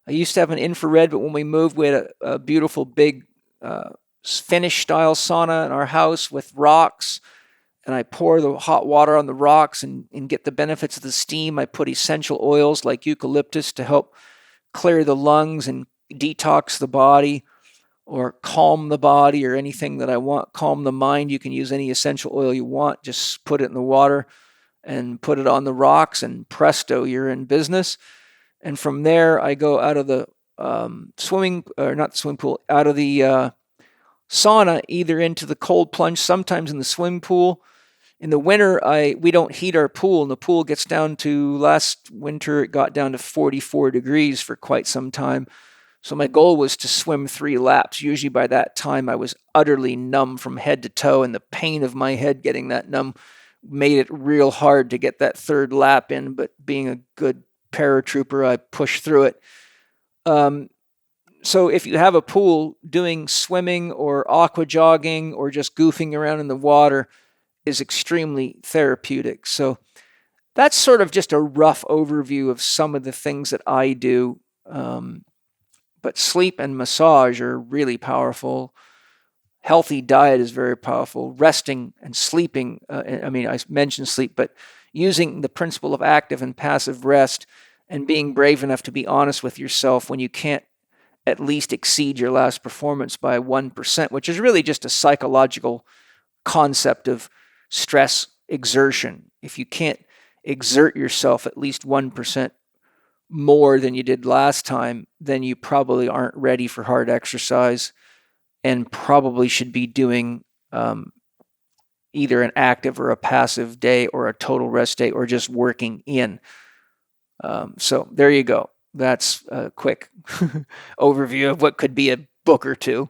I used to have an infrared, but when we moved, we had a beautiful big Finnish-style sauna in our house with rocks. And I pour the hot water on the rocks and get the benefits of the steam. I put essential oils like eucalyptus to help clear the lungs and detox the body, or calm the body, or anything that I want. Calm the mind. You can use any essential oil you want. Just put it in the water and put it on the rocks, and presto, you're in business. And from there, I go out of the out of the sauna, either into the cold plunge, sometimes in the swimming pool. In the winter, we don't heat our pool, and the pool gets down to, last winter, it got down to 44 degrees for quite some time. So my goal was to swim 3 laps. Usually by that time, I was utterly numb from head to toe, and the pain of my head getting that numb made it real hard to get that 3rd lap in. But being a good paratrooper, I pushed through it. So if you have a pool, doing swimming or aqua jogging or just goofing around in the water is extremely therapeutic. So that's sort of just a rough overview of some of the things that I do. But sleep and massage are really powerful. Healthy diet is very powerful. Resting and sleeping, I mentioned sleep, but using the principle of active and passive rest, and being brave enough to be honest with yourself when you can't at least exceed your last performance by 1%, which is really just a psychological concept of stress exertion. If you can't exert yourself at least 1% more than you did last time, then you probably aren't ready for hard exercise and probably should be doing either an active or a passive day or a total rest day or just working in. So there you go. That's a quick overview of what could be a book or two.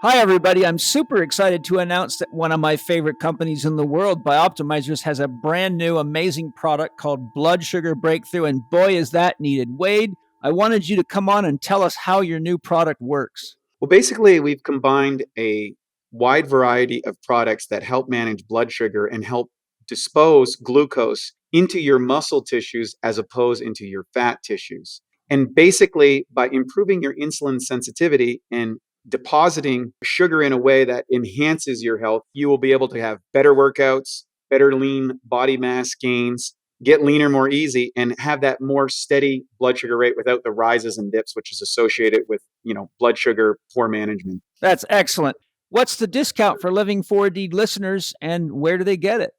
Hi, everybody. I'm super excited to announce that one of my favorite companies in the world, Bioptimizers, has a brand new amazing product called Blood Sugar Breakthrough, and boy, is that needed. Wade, I wanted you to come on and tell us how your new product works. Well, basically, we've combined a wide variety of products that help manage blood sugar and help dispose glucose into your muscle tissues as opposed into your fat tissues. And basically, by improving your insulin sensitivity and depositing sugar in a way that enhances your health, you will be able to have better workouts, better lean body mass gains, get leaner more easy, and have that more steady blood sugar rate without the rises and dips, which is associated with, blood sugar poor management. That's excellent. What's the discount for Living 4D listeners, and where do they get it?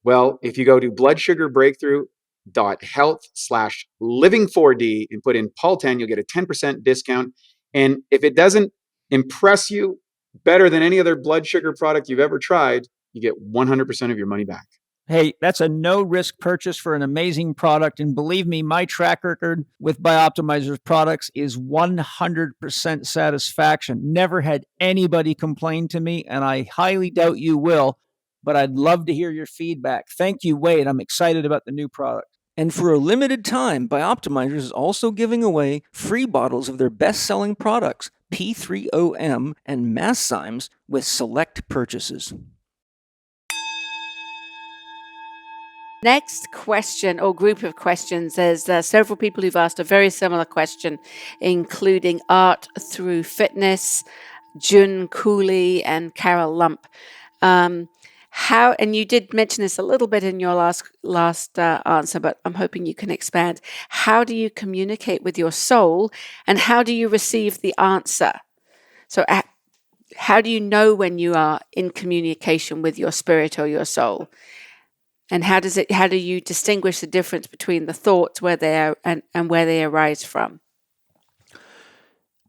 Well, if you go to bloodsugarbreakthrough.health/living4D and put in Paul 10, you'll get a 10% discount. And if it doesn't impress you better than any other blood sugar product you've ever tried, you get 100% of your money back. Hey, that's a no-risk purchase for an amazing product. And believe me, my track record with Bioptimizers products is 100% satisfaction. Never had anybody complain to me, and I highly doubt you will, but I'd love to hear your feedback. Thank you, Wade. I'm excited about the new product. And for a limited time, Bioptimizers is also giving away free bottles of their best-selling products, P3OM and Masszymes, with select purchases. Next question or group of questions. There's several people who've asked a very similar question, including Art Through Fitness, Jun Cooley, and Carol Lump. How, and you did mention this a little bit in your last answer, but I'm hoping you can expand. How do you communicate with your soul, and how do you receive the answer? So how do you know when you are in communication with your spirit or your soul? And how do you distinguish the difference between the thoughts where they are and where they arise from?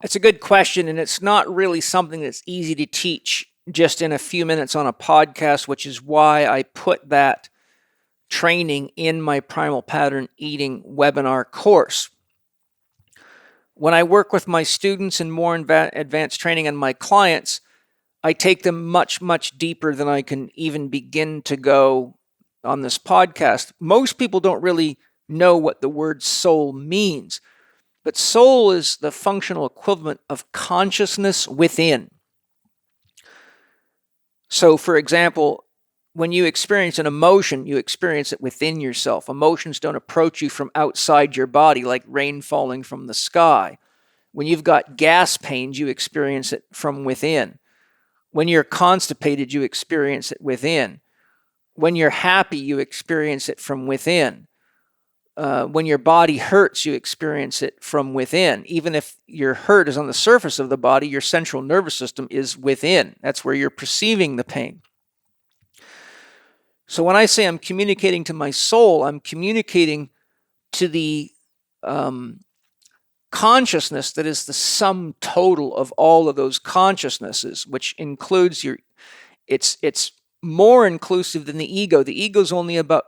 That's a good question, and it's not really something that's easy to teach just in a few minutes on a podcast, which is why I put that training in my Primal Pattern Eating webinar course. When I work with my students in more advanced training and my clients, I take them much, much deeper than I can even begin to go on this podcast. Most people don't really know what the word soul means, but soul is the functional equivalent of consciousness within. So, for example, when you experience an emotion, you experience it within yourself. Emotions don't approach you from outside your body like rain falling from the sky. When you've got gas pains, you experience it from within. When you're constipated, you experience it within. When you're happy, you experience it from within. When your body hurts, you experience it from within. Even if your hurt is on the surface of the body, your central nervous system is within. That's where you're perceiving the pain. So when I say I'm communicating to my soul, I'm communicating to the consciousness that is the sum total of all of those consciousnesses, which includes it's more inclusive than the ego. The ego is only about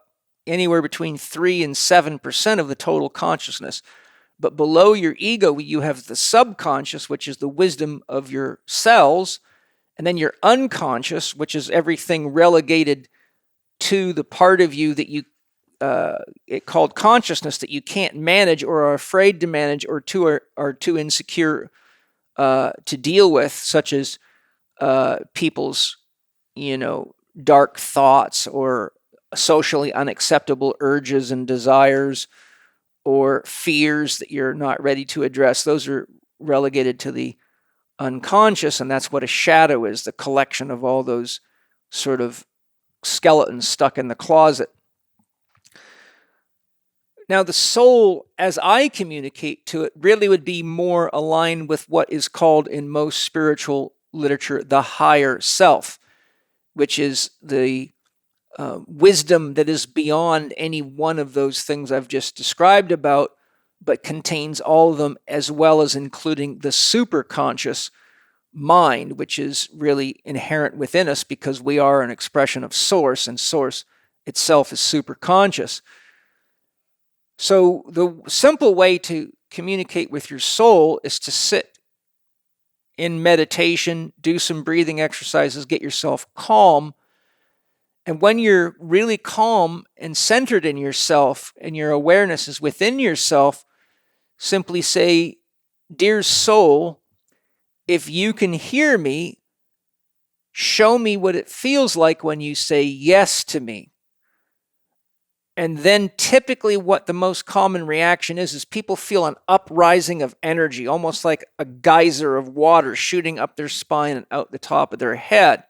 anywhere between 3 and 7% of the total consciousness. But below your ego, you have the subconscious, which is the wisdom of your cells, and then your unconscious, which is everything relegated to the part of you that you it called consciousness that you can't manage or are afraid to manage or are too insecure to deal with, such as people's dark thoughts or socially unacceptable urges and desires or fears that you're not ready to address. Those are relegated to the unconscious, and that's what a shadow is, the collection of all those sort of skeletons stuck in the closet. Now, the soul, as I communicate to it, really would be more aligned with what is called in most spiritual literature the higher self, which is the wisdom that is beyond any one of those things I've just described about, but contains all of them, as well as including the superconscious mind, which is really inherent within us because we are an expression of Source, and Source itself is superconscious. So the simple way to communicate with your soul is to sit in meditation, do some breathing exercises, get yourself calm. And when you're really calm and centered in yourself and your awareness is within yourself, simply say, "Dear soul, if you can hear me, show me what it feels like when you say yes to me." And then typically what the most common reaction is people feel an uprising of energy, almost like a geyser of water shooting up their spine and out the top of their head.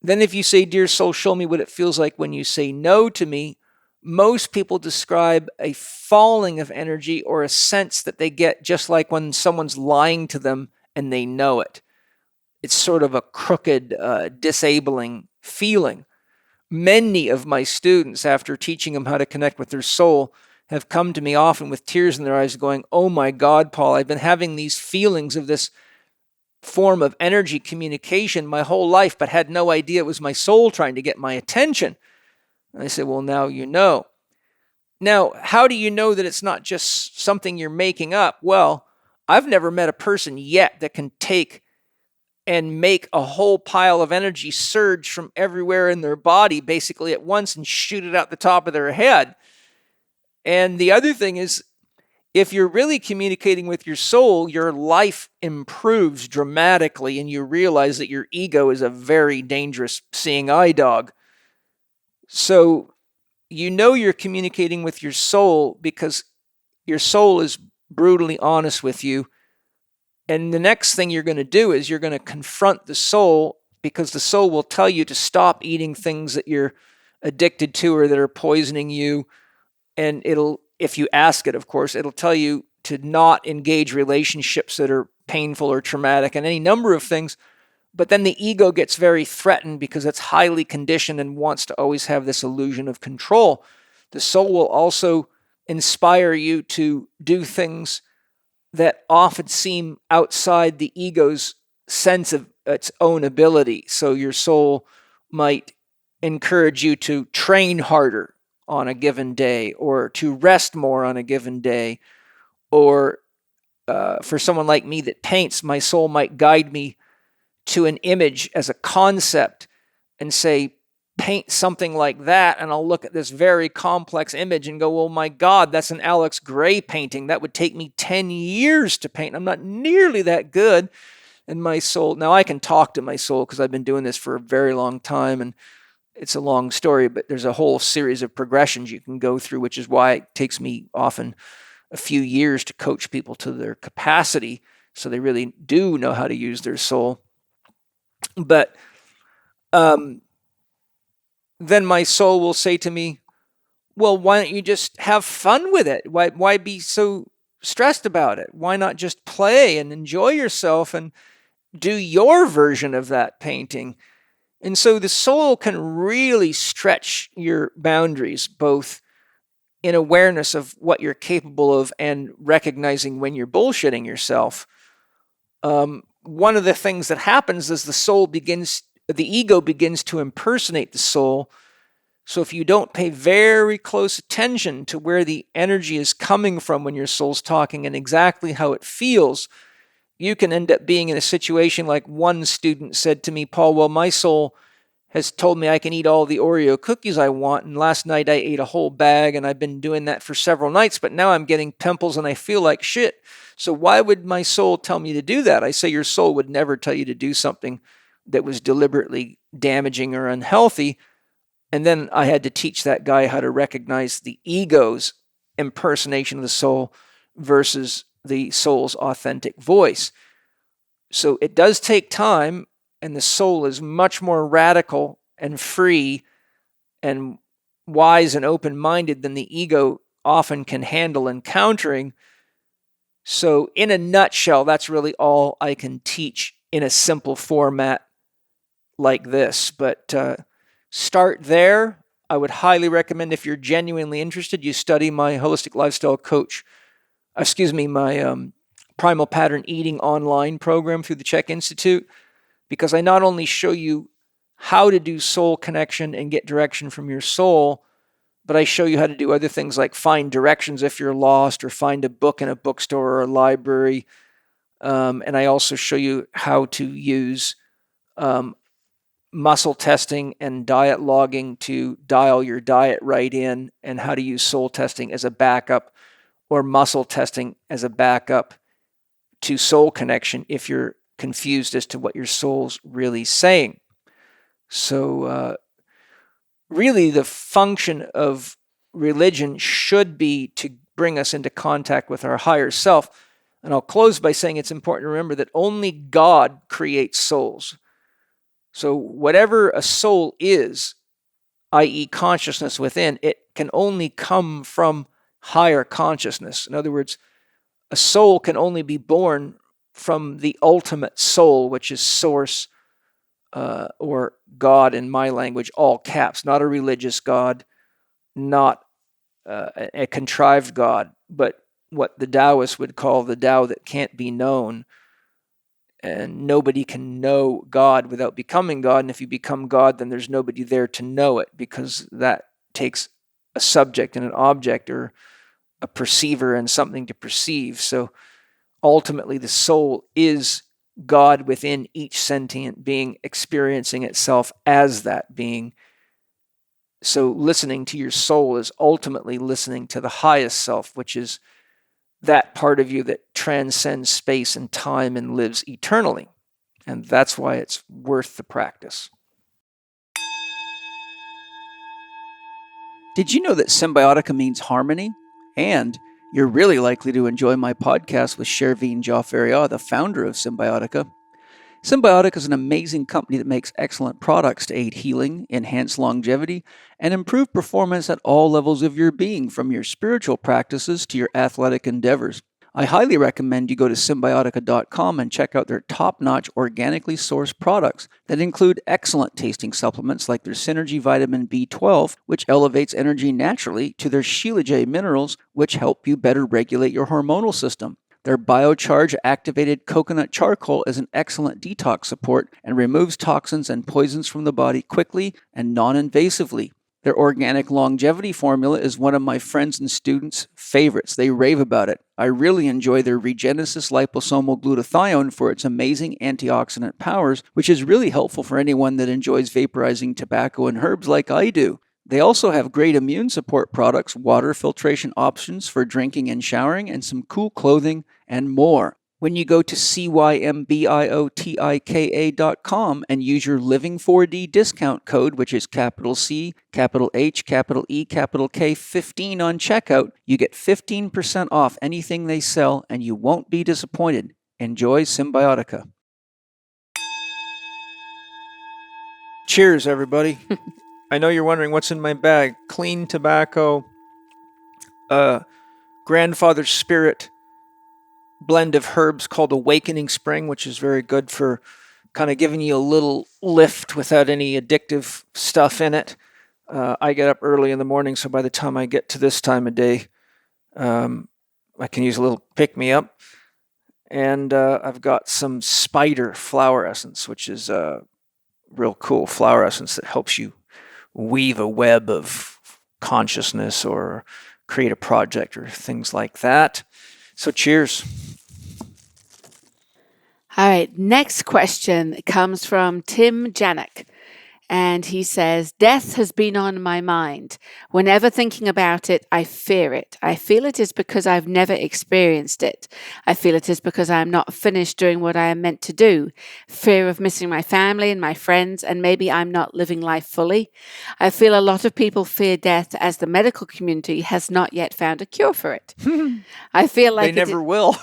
Then if you say, "Dear soul, show me what it feels like when you say no to me," most people describe a falling of energy or a sense that they get just like when someone's lying to them and they know it. It's sort of a crooked, disabling feeling. Many of my students, after teaching them how to connect with their soul, have come to me often with tears in their eyes going, "Oh my God, Paul, I've been having these feelings of this form of energy communication my whole life, but had no idea it was my soul trying to get my attention." And I said, "Well, now you know." Now, how do you know that it's not just something you're making up? Well, I've never met a person yet that can take and make a whole pile of energy surge from everywhere in their body basically at once and shoot it out the top of their head. And the other thing is, if you're really communicating with your soul, your life improves dramatically and you realize that your ego is a very dangerous seeing eye dog. So you know you're communicating with your soul because your soul is brutally honest with you. And the next thing you're going to do is you're going to confront the soul, because the soul will tell you to stop eating things that you're addicted to or that are poisoning you. And it'll, if you ask it, of course, it'll tell you to not engage relationships that are painful or traumatic and any number of things. But then the ego gets very threatened because it's highly conditioned and wants to always have this illusion of control. The soul will also inspire you to do things that often seem outside the ego's sense of its own ability. So your soul might encourage you to train harder on a given day, or to rest more on a given day, or for someone like me that paints, my soul might guide me to an image as a concept and say, "Paint something like that," and I'll look at this very complex image and go, "Oh my God, that's an Alex Gray painting. That would take me 10 years to paint. I'm not nearly that good." And my soul, now I can talk to my soul because I've been doing this for a very long time, and it's a long story, but there's a whole series of progressions you can go through, which is why it takes me often a few years to coach people to their capacity so they really do know how to use their soul. But then my soul will say to me, "Well, why don't you just have fun with it? Why be so stressed about it? Why not just play and enjoy yourself and do your version of that painting?" And so the soul can really stretch your boundaries, both in awareness of what you're capable of and recognizing when you're bullshitting yourself. One of the things that happens is the ego begins to impersonate the soul. So if you don't pay very close attention to where the energy is coming from when your soul's talking and exactly how it feels, you can end up being in a situation like one student said to me, "Paul, well, my soul has told me I can eat all the Oreo cookies I want, and last night I ate a whole bag, and I've been doing that for several nights, but now I'm getting pimples and I feel like shit. So why would my soul tell me to do that?" I say, your soul would never tell you to do something that was deliberately damaging or unhealthy. And then I had to teach that guy how to recognize the ego's impersonation of the soul versus the soul's authentic voice. So it does take time, and the soul is much more radical and free and wise and open-minded than the ego often can handle encountering. So in a nutshell, that's really all I can teach in a simple format like this. But start there. I would highly recommend, if you're genuinely interested, you study my holistic lifestyle coach, my primal pattern eating online program through the Chek Institute, because I not only show you how to do soul connection and get direction from your soul, but I show you how to do other things like find directions if you're lost, or find a book in a bookstore or a library. And I also show you how to use muscle testing and diet logging to dial your diet right in, and how to use soul testing as a backup, or muscle testing as a backup to soul connection if you're confused as to what your soul's really saying. So really the function of religion should be to bring us into contact with our higher self. And I'll close by saying it's important to remember that only God creates souls. So whatever a soul is, i.e. consciousness within, it can only come from higher consciousness. In other words, a soul can only be born from the ultimate soul, which is source, or God in my language, all caps, not a religious God, not a contrived God, but what the Taoists would call the Tao that can't be known. And nobody can know God without becoming God. And if you become God, then there's nobody there to know it, because that takes a subject and an object, or a perceiver and something to perceive. So ultimately, the soul is God within each sentient being, experiencing itself as that being. So listening to your soul is ultimately listening to the highest self, which is that part of you that transcends space and time and lives eternally. And that's why it's worth the practice. Did you know that Symbiotica means harmony? And you're really likely to enjoy my podcast with Shervin Jaffaria, the founder of Symbiotica. Symbiotica is an amazing company that makes excellent products to aid healing, enhance longevity, and improve performance at all levels of your being, from your spiritual practices to your athletic endeavors. I highly recommend you go to Symbiotica.com and check out their top-notch organically sourced products that include excellent tasting supplements like their Synergy Vitamin B12, which elevates energy naturally, to their Shilajit minerals, which help you better regulate your hormonal system. Their Biocharge activated coconut charcoal is an excellent detox support and removes toxins and poisons from the body quickly and non-invasively. Their organic longevity formula is one of my friends and students' favorites. They rave about it. I really enjoy their Regenesis liposomal glutathione for its amazing antioxidant powers, which is really helpful for anyone that enjoys vaporizing tobacco and herbs like I do. They also have great immune support products, water filtration options for drinking and showering, and some cool clothing and more. When you go to CYMBIOTIKA.com and use your Living4D discount code, which is capital C, capital H, capital E, capital K, 15 on checkout, you get 15% off anything they sell, and you won't be disappointed. Enjoy Symbiotica. Cheers, everybody. I know you're wondering what's in my bag. Clean tobacco, grandfather's spirit blend of herbs called Awakening Spring, which is very good for kind of giving you a little lift without any addictive stuff in it. I get up early in the morning, so by the time I get to this time of day, I can use a little pick-me-up. And I've got some spider flower essence, which is a real cool flower essence that helps you weave a web of consciousness or create a project or things like that. So cheers. All right, next question comes from Tim Janik. And he says, death has been on my mind. Whenever thinking about it, I fear it. I feel it is because I've never experienced it. I feel it is because I am not finished doing what I am meant to do. Fear of missing my family and my friends, and maybe I'm not living life fully. I feel a lot of people fear death as the medical community has not yet found a cure for it. I feel like they never will.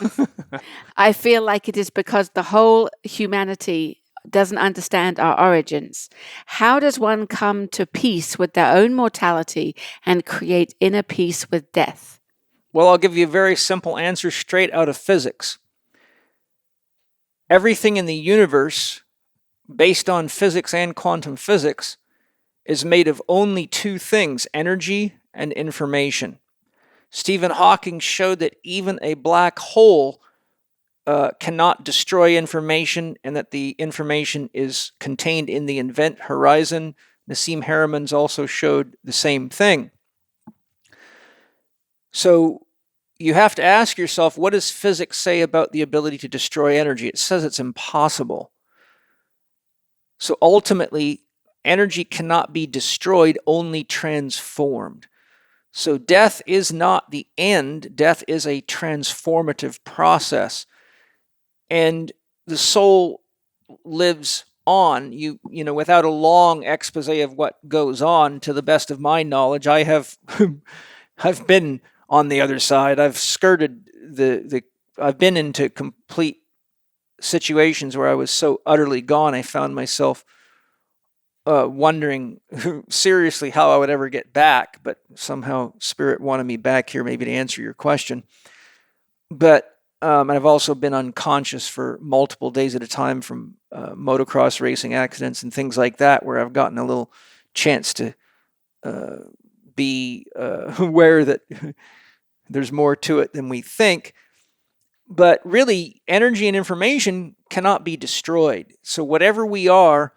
I feel like it is because the whole humanity doesn't understand our origins. How does one come to peace with their own mortality and create inner peace with death? Well, I'll give you a very simple answer straight out of physics. Everything in the universe, based on physics and quantum physics, is made of only two things, energy and information. Stephen Hawking showed that even a black hole cannot destroy information, and that the information is contained in the event horizon. Nassim Haramein also showed the same thing. So you have to ask yourself, what does physics say about the ability to destroy energy? It says it's impossible. So ultimately, energy cannot be destroyed, only transformed. So death is not the end. Death is a transformative process. And the soul lives on. You know, without a long expose of what goes on, to the best of my knowledge, I have I've been on the other side. I've skirted I've been into complete situations where I was so utterly gone, I found myself wondering seriously how I would ever get back, but somehow Spirit wanted me back here maybe to answer your question. But and I've also been unconscious for multiple days at a time from motocross racing accidents and things like that, where I've gotten a little chance to be aware that there's more to it than we think. But really, energy and information cannot be destroyed. So whatever we are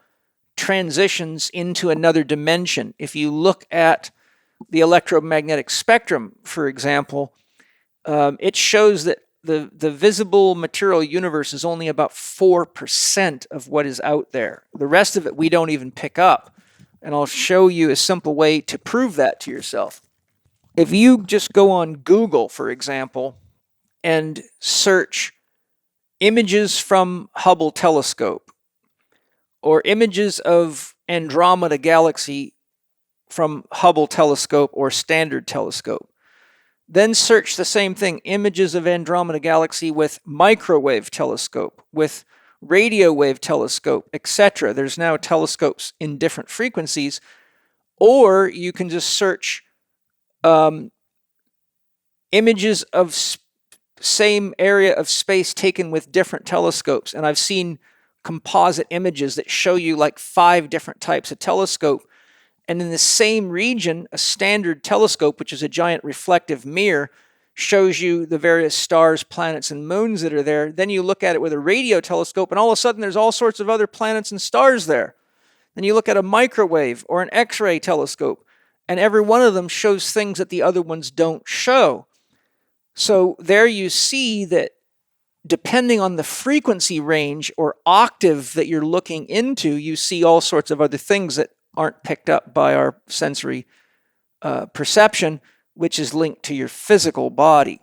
transitions into another dimension. If you look at the electromagnetic spectrum, for example, it shows that the visible material universe is only about 4% of what is out there. The rest of it we don't even pick up. And I'll show you a simple way to prove that to yourself. If you just go on Google, for example, and search images from Hubble telescope or images of Andromeda galaxy from Hubble telescope or Standard telescope, then search the same thing, images of Andromeda galaxy with microwave telescope, with radio wave telescope, etc. There's now telescopes in different frequencies. Or you can just search images of same area of space taken with different telescopes. And I've seen composite images that show you like 5 different types of telescope. And in the same region, a standard telescope, which is a giant reflective mirror, shows you the various stars, planets, and moons that are there. Then you look at it with a radio telescope, and all of a sudden there's all sorts of other planets and stars there. Then you look at a microwave or an X-ray telescope, and every one of them shows things that the other ones don't show. So there you see that depending on the frequency range or octave that you're looking into, you see all sorts of other things that aren't picked up by our sensory perception, which is linked to your physical body.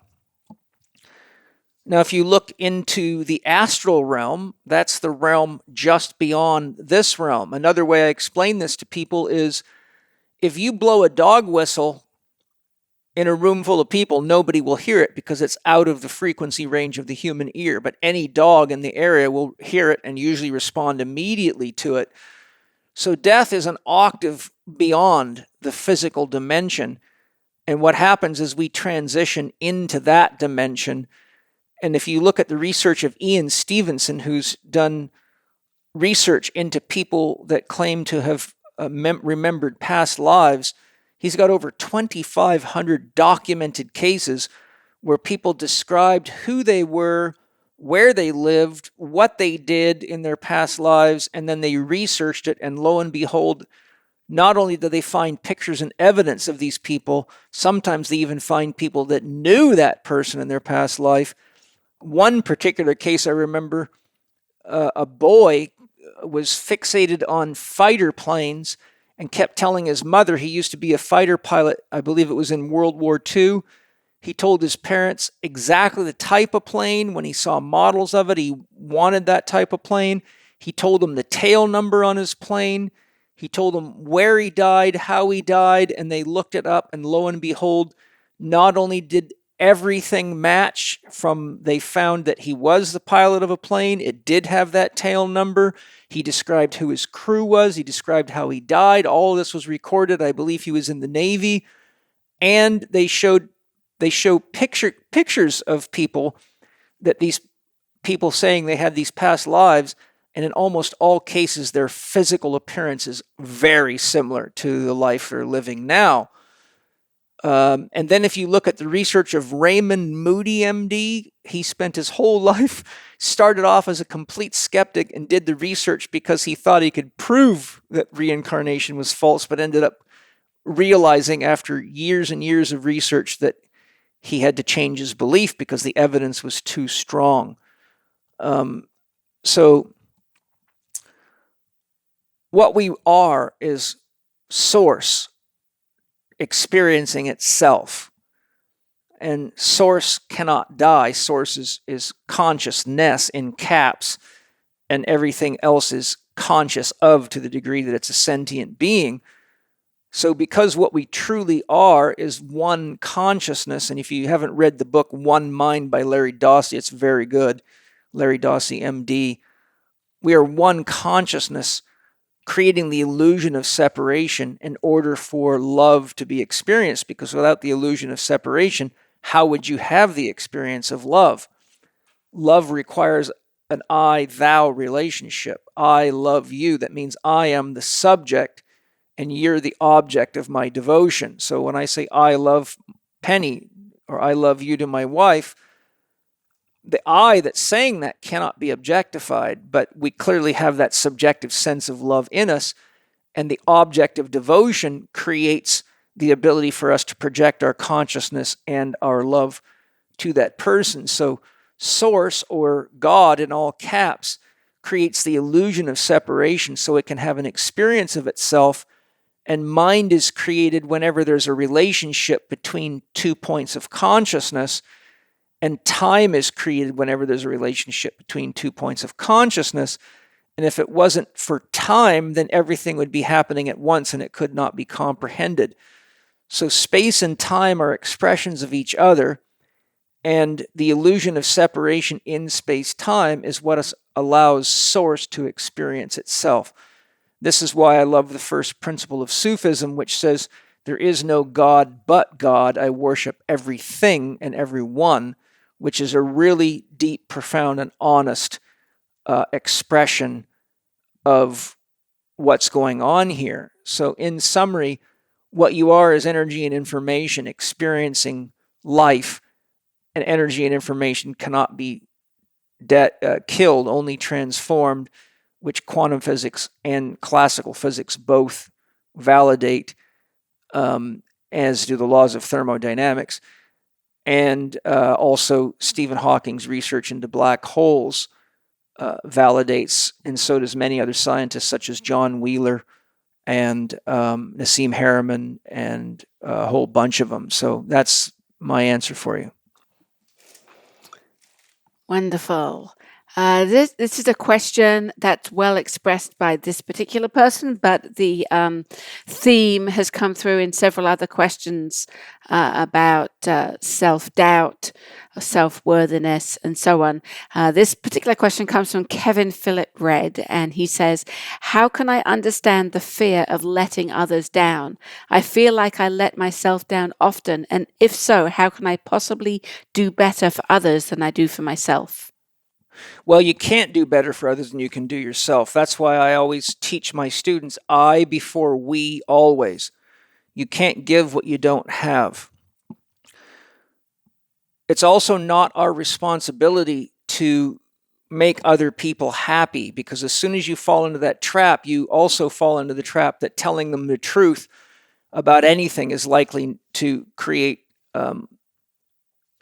Now, if you look into the astral realm, that's the realm just beyond this realm. Another way I explain this to people is if you blow a dog whistle in a room full of people, nobody will hear it because it's out of the frequency range of the human ear. But any dog in the area will hear it and usually respond immediately to it. So death is an octave beyond the physical dimension. And what happens is we transition into that dimension. And if you look at the research of Ian Stevenson, who's done research into people that claim to have remembered past lives, he's got over 2,500 documented cases where people described who they were, where they lived, what they did in their past lives, and then they researched it, and lo and behold, not only do they find pictures and evidence of these people, sometimes they even find people that knew that person in their past life. One particular case I remember, a boy was fixated on fighter planes and kept telling his mother he used to be a fighter pilot. I believe it was in World War II. He told his parents exactly the type of plane. When he saw models of it, he wanted that type of plane. He told them the tail number on his plane. He told them where he died, how he died, and they looked it up, and lo and behold, not only did everything match from they found that he was the pilot of a plane, it did have that tail number. He described who his crew was. He described how he died. All of this was recorded. I believe he was in the Navy. And they show pictures of people, that these people saying they had these past lives, And in almost all cases, their physical appearance is very similar to the life they're living now. And then if you look at the research of Raymond Moody, MD, he spent his whole life, started off as a complete skeptic and did the research because he thought he could prove that reincarnation was false, but ended up realizing after years and years of research that he had to change his belief because the evidence was too strong. So what we are is source experiencing itself. And source cannot die. Source is consciousness in caps, and everything else is conscious of to the degree that it's a sentient being. So because what we truly are is one consciousness, and if you haven't read the book One Mind by Larry Dossey, it's very good. Larry Dossey, MD. We are one consciousness creating the illusion of separation in order for love to be experienced, because without the illusion of separation, how would you have the experience of love? Love requires an I-thou relationship. I love you. That means I am the subject and you're the object of my devotion. So when I say I love Penny or I love you to my wife, the I that's saying that cannot be objectified, but we clearly have that subjective sense of love in us, and the object of devotion creates the ability for us to project our consciousness and our love to that person. So source, or God in all caps, creates the illusion of separation so it can have an experience of itself, and mind is created whenever there's a relationship between 2 points of consciousness, and time is created whenever there's a relationship between 2 points of consciousness. And if it wasn't for time, then everything would be happening at once and it could not be comprehended. So space and time are expressions of each other, and the illusion of separation in space-time is what allows source to experience itself. This is why I love the first principle of Sufism, which says, there is no God but God. I worship everything and everyone, which is a really deep, profound, and honest expression of what's going on here. So in summary, what you are is energy and information experiencing life, and energy and information cannot be killed, only transformed, which quantum physics and classical physics both validate, as do the laws of thermodynamics. And also Stephen Hawking's research into black holes validates, and so does many other scientists such as John Wheeler and Nassim Haramein and a whole bunch of them. So that's my answer for you. Wonderful. This is a question that's well expressed by this particular person, but the theme has come through in several other questions about self-doubt, self-worthiness, and so on. This particular question comes from Kevin Philip Red, and he says, how can I understand the fear of letting others down? I feel like I let myself down often, and if so, how can I possibly do better for others than I do for myself? Well, you can't do better for others than you can do yourself. That's why I always teach my students, I before we always. You can't give what you don't have. It's also not our responsibility to make other people happy, because as soon as you fall into that trap, you also fall into the trap that telling them the truth about anything is likely to create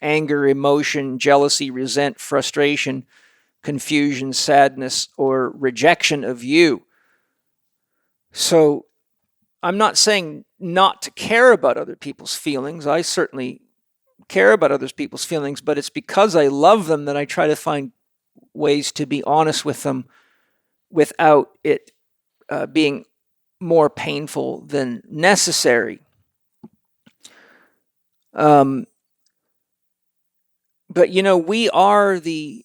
anger, emotion, jealousy, resent, frustration, confusion, sadness, or rejection of you. So I'm not saying not to care about other people's feelings. I certainly care about other people's feelings, but it's because I love them that I try to find ways to be honest with them without it being more painful than necessary. But, we are the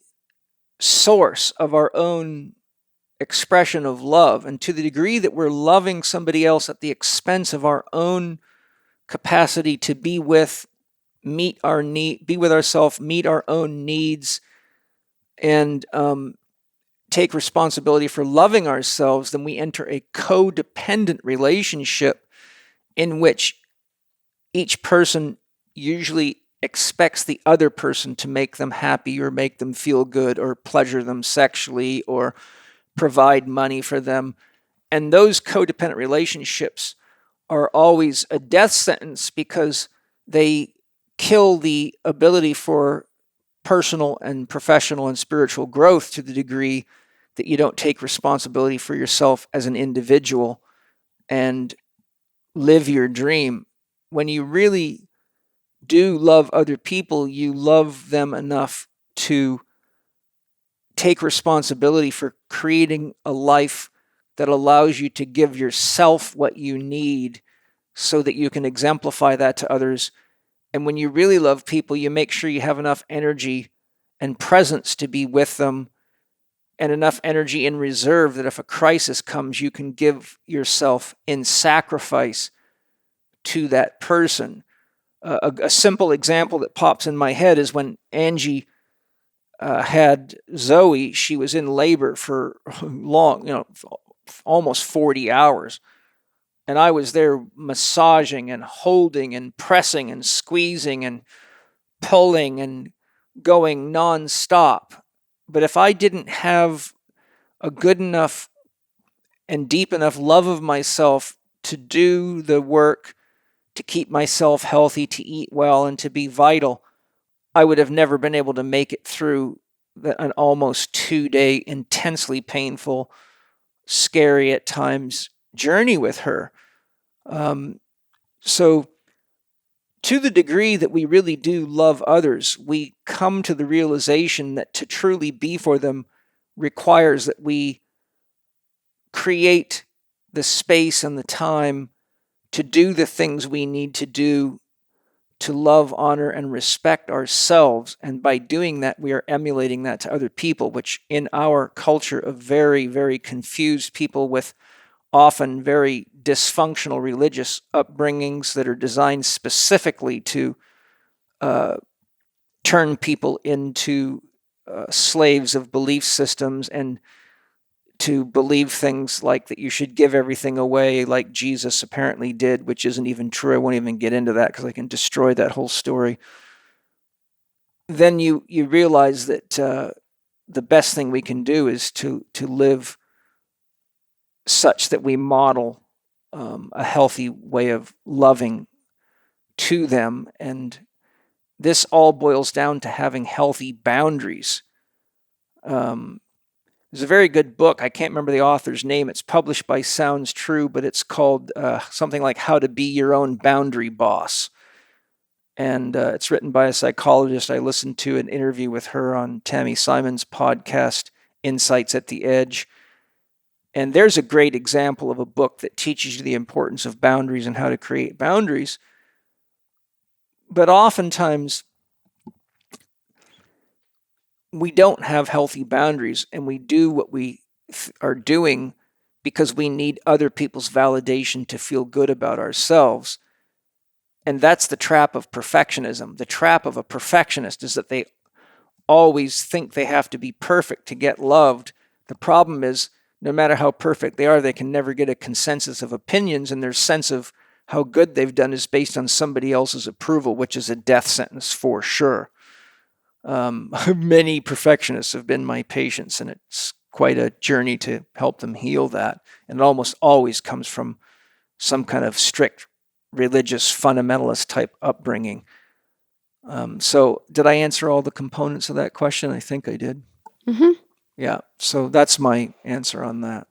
source of our own expression of love. And to the degree that we're loving somebody else at the expense of our own capacity to be with ourselves, meet our own needs, and take responsibility for loving ourselves, then we enter a codependent relationship in which each person usually expects the other person to make them happy or make them feel good or pleasure them sexually or provide money for them. And those codependent relationships are always a death sentence because they kill the ability for personal and professional and spiritual growth to the degree that you don't take responsibility for yourself as an individual and live your dream. When you really do love other people, you love them enough to take responsibility for creating a life that allows you to give yourself what you need so that you can exemplify that to others. And when you really love people, you make sure you have enough energy and presence to be with them and enough energy in reserve that if a crisis comes, you can give yourself in sacrifice to that person. A simple example that pops in my head is when Angie had Zoe. She was in labor for long, almost 40 hours. And I was there massaging and holding and pressing and squeezing and pulling and going nonstop. But if I didn't have a good enough and deep enough love of myself to do the work, to keep myself healthy, to eat well, and to be vital, I would have never been able to make it through an almost 2-day, intensely painful, scary at times journey with her. So to the degree that we really do love others, we come to the realization that to truly be for them requires that we create the space and the time to do the things we need to do to love, honor, and respect ourselves. And by doing that, we are emulating that to other people, which in our culture of very, very confused people with often very dysfunctional religious upbringings that are designed specifically to turn people into slaves of belief systems and to believe things like that you should give everything away like Jesus apparently did, which isn't even true. I won't even get into that because I can destroy that whole story. Then you realize that the best thing we can do is to live such that we model a healthy way of loving to them. And this all boils down to having healthy boundaries. There's a very good book. I can't remember the author's name. It's published by Sounds True, but it's called something like How to Be Your Own Boundary Boss. And it's written by a psychologist. I listened to an interview with her on Tammy Simon's podcast, Insights at the Edge. And there's a great example of a book that teaches you the importance of boundaries and how to create boundaries. But oftentimes, we don't have healthy boundaries, and we do what we are doing because we need other people's validation to feel good about ourselves. And that's the trap of perfectionism. The trap of a perfectionist is that they always think they have to be perfect to get loved. The problem is, no matter how perfect they are, they can never get a consensus of opinions, and their sense of how good they've done is based on somebody else's approval, which is a death sentence for sure. Many perfectionists have been my patients, and it's quite a journey to help them heal that. And it almost always comes from some kind of strict religious fundamentalist type upbringing. So did I answer all the components of that question? I think I did. Mm-hmm. Yeah, so that's my answer on that.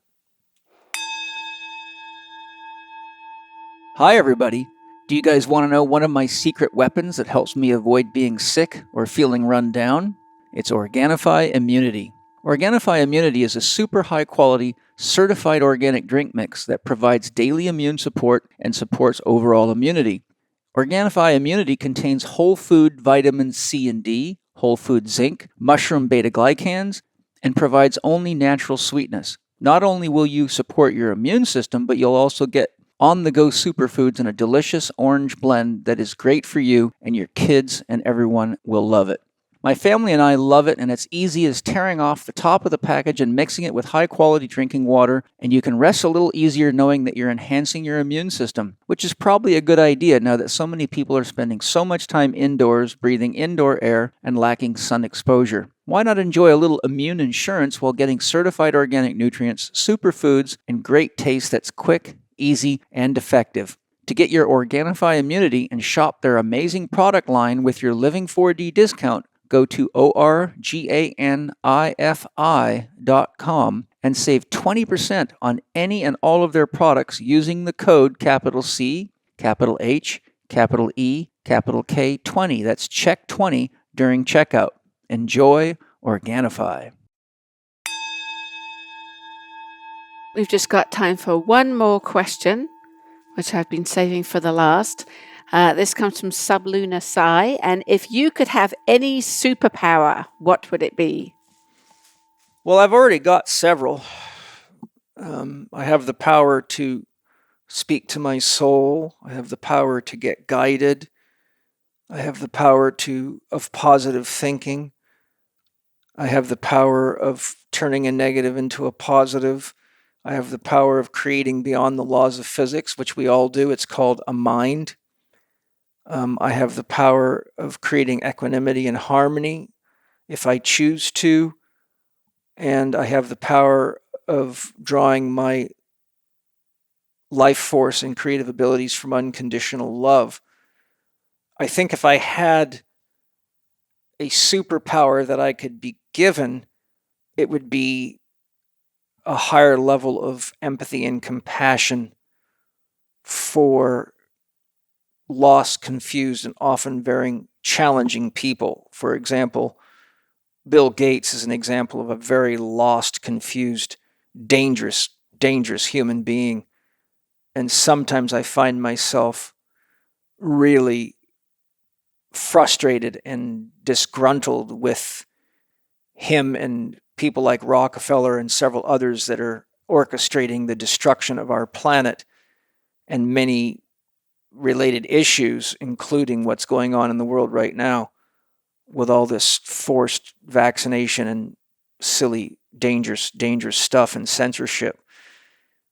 Hi, everybody. Do you guys want to know one of my secret weapons that helps me avoid being sick or feeling run down? It's Organifi Immunity. Organifi Immunity is a super high quality, certified organic drink mix that provides daily immune support and supports overall immunity. Organifi Immunity contains whole food vitamins C and D, whole food zinc, mushroom beta-glycans, and provides only natural sweetness. Not only will you support your immune system, but you'll also get on-the-go superfoods in a delicious orange blend that is great for you and your kids, and everyone will love it. My family and I love it, and it's easy as tearing off the top of the package and mixing it with high-quality drinking water, and you can rest a little easier knowing that you're enhancing your immune system, which is probably a good idea now that so many people are spending so much time indoors, breathing indoor air, and lacking sun exposure. Why not enjoy a little immune insurance while getting certified organic nutrients, superfoods, and great taste that's quick, easy, and effective? To get your Organifi immunity and shop their amazing product line with your Living 4D discount, go to organifi.com and save 20% on any and all of their products using the code capital C, capital H, capital E, capital K 20. That's Chek 20 during checkout. Enjoy Organifi. We've just got time for one more question, which I've been saving for the last. This comes from Subluna Sai. And if you could have any superpower, what would it be? Well, I've already got several. I have the power to speak to my soul. I have the power to get guided. I have the power of positive thinking. I have the power of turning a negative into a positive. I have the power of creating beyond the laws of physics, which we all do. It's called a mind. I have the power of creating equanimity and harmony if I choose to. And I have the power of drawing my life force and creative abilities from unconditional love. I think if I had a superpower that I could be given, it would be a higher level of empathy and compassion for lost, confused, and often very challenging people. For example, Bill Gates is an example of a very lost, confused, dangerous human being. And sometimes I find myself really frustrated and disgruntled with him and people like Rockefeller and several others that are orchestrating the destruction of our planet and many related issues, including what's going on in the world right now with all this forced vaccination and silly, dangerous stuff and censorship.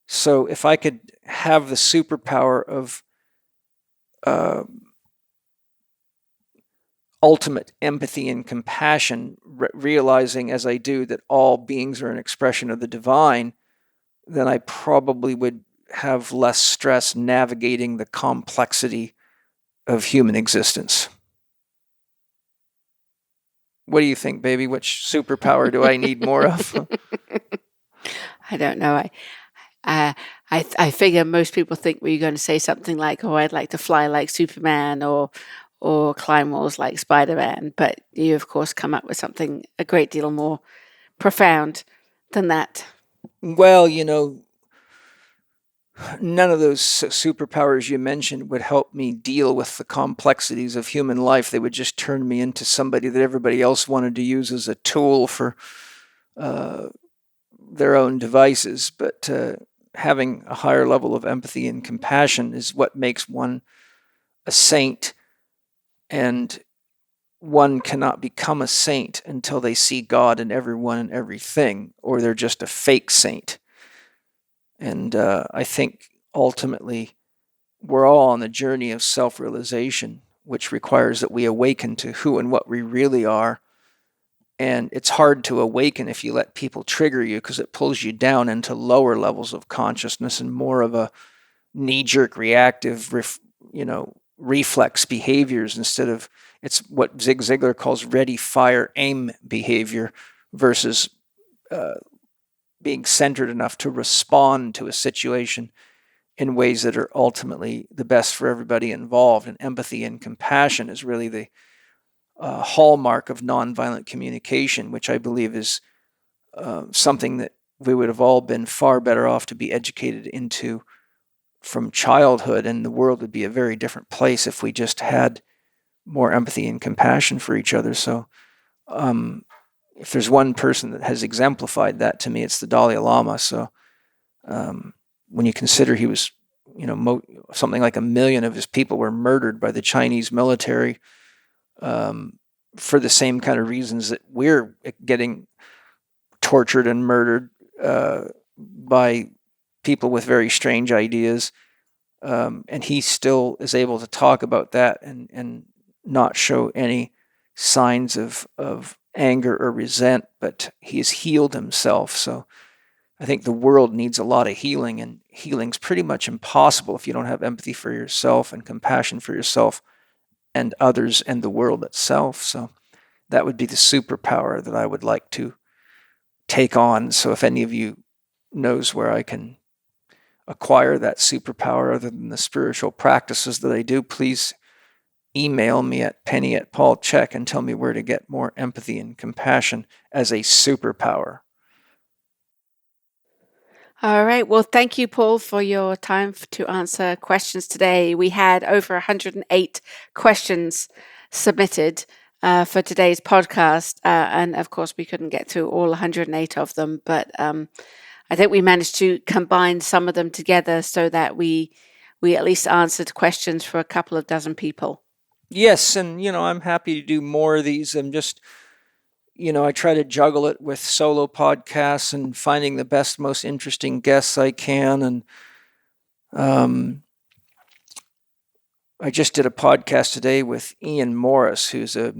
So if I could have the superpower of ultimate empathy and compassion, realizing as I do that all beings are an expression of the divine, then I probably would have less stress navigating the complexity of human existence. What do you think, baby? Which superpower do I need more of? I don't know. I figure most people think we're going to say something like, "Oh, I'd like to fly like Superman," or climb walls like Spider-Man. But you, of course, come up with something a great deal more profound than that. Well, none of those superpowers you mentioned would help me deal with the complexities of human life. They would just turn me into somebody that everybody else wanted to use as a tool for their own devices. But having a higher level of empathy and compassion is what makes one a saint. And one cannot become a saint until they see God in everyone and everything, or they're just a fake saint. And I think ultimately we're all on the journey of self-realization, which requires that we awaken to who and what we really are. And it's hard to awaken if you let people trigger you, because it pulls you down into lower levels of consciousness and more of a knee-jerk reactive, reflex behaviors instead of, it's what Zig Ziglar calls ready, fire, aim behavior versus being centered enough to respond to a situation in ways that are ultimately the best for everybody involved. And empathy and compassion is really the hallmark of nonviolent communication, which I believe is something that we would have all been far better off to be educated into from childhood, and the world would be a very different place if we just had more empathy and compassion for each other. So if there's one person that has exemplified that to me, it's the Dalai Lama. So when you consider he was, something like 1 million of his people were murdered by the Chinese military, for the same kind of reasons that we're getting tortured and murdered by people with very strange ideas. And he still is able to talk about that and not show any signs of anger or resent, but he has healed himself. So I think the world needs a lot of healing, and healing's pretty much impossible if you don't have empathy for yourself and compassion for yourself and others and the world itself. So that would be the superpower that I would like to take on. So if any of you knows where I can acquire that superpower other than the spiritual practices that I do, please email me at penny@paulchek and tell me where to get more empathy and compassion as a superpower. All right. Well, thank you, Paul, for your time to answer questions today. We had over 108 questions submitted for today's podcast. And of course, we couldn't get through all 108 of them, but I think we managed to combine some of them together so that we at least answered questions for a couple of dozen people. Yes, and I'm happy to do more of these. I'm just, I try to juggle it with solo podcasts and finding the best, most interesting guests I can. And I just did a podcast today with Ian Morris, who's a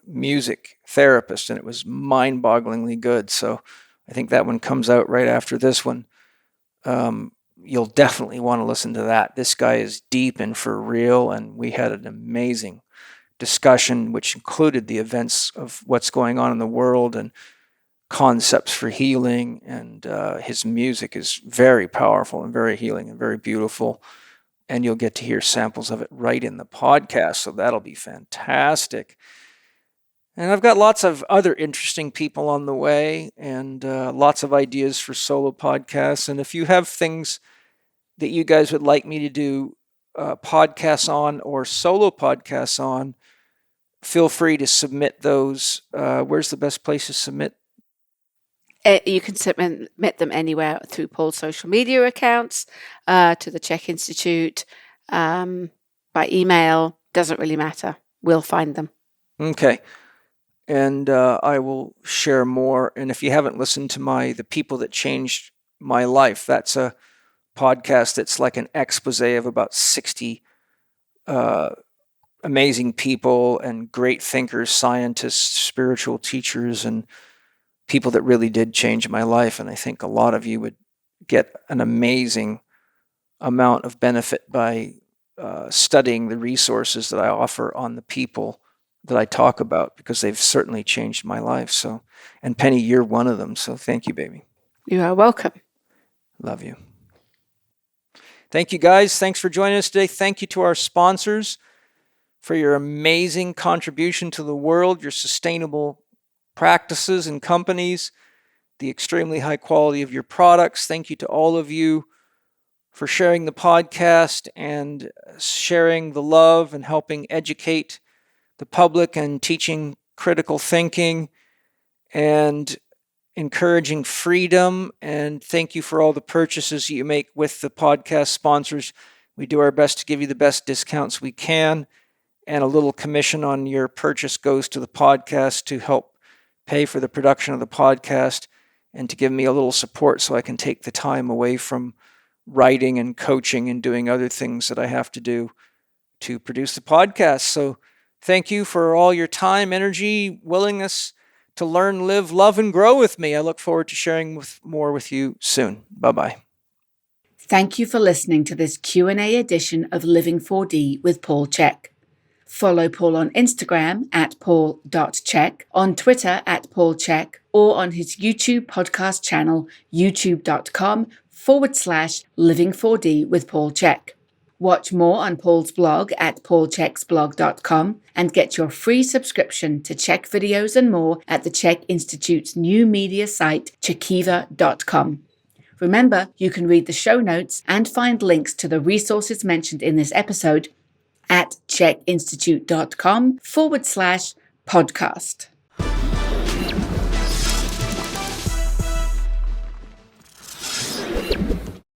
music therapist, and it was mind-bogglingly good. So I think that one comes out right after this one. You'll definitely want to listen to that. This guy is deep and for real, and we had an amazing discussion, which included the events of what's going on in the world and concepts for healing. And his music is very powerful and very healing and very beautiful. And you'll get to hear samples of it right in the podcast, so that'll be fantastic. And I've got lots of other interesting people on the way, and lots of ideas for solo podcasts. And if you have things that you guys would like me to do podcasts on or solo podcasts on, feel free to submit those. Where's the best place to submit? You can submit them anywhere through Paul's social media accounts, to the Chek Institute, by email. Doesn't really matter. We'll find them. Okay. And I will share more. And if you haven't listened to The People That Changed My Life, that's a podcast that's like an expose of about 60 amazing people and great thinkers, scientists, spiritual teachers, and people that really did change my life. And I think a lot of you would get an amazing amount of benefit by studying the resources that I offer on the people that I talk about, because they've certainly changed my life. So, and Penny, you're one of them. So thank you, baby. You are welcome. Love you. Thank you, guys. Thanks for joining us today. Thank you to our sponsors for your amazing contribution to the world, your sustainable practices and companies, the extremely high quality of your products. Thank you to all of you for sharing the podcast and sharing the love and helping educate the public and teaching critical thinking and encouraging freedom. And thank you for all the purchases you make with the podcast sponsors. We do our best to give you the best discounts we can, and a little commission on your purchase goes to the podcast to help pay for the production of the podcast and to give me a little support so I can take the time away from writing and coaching and doing other things that I have to do to produce the podcast. So thank you for all your time, energy, willingness to learn, live, love, and grow with me. I look forward to sharing more with you soon. Bye-bye. Thank you for listening to this Q&A edition of Living 4D with Paul Chek. Follow Paul on Instagram at paul.chek, on Twitter at paulchek, or on his YouTube podcast channel, youtube.com/living4D with Paul Chek. Watch more on Paul's blog at paulcheksblog.com and get your free subscription to Chek videos and more at the Chek Institute's new media site, chekiva.com. Remember, you can read the show notes and find links to the resources mentioned in this episode at chekinstitute.com/podcast.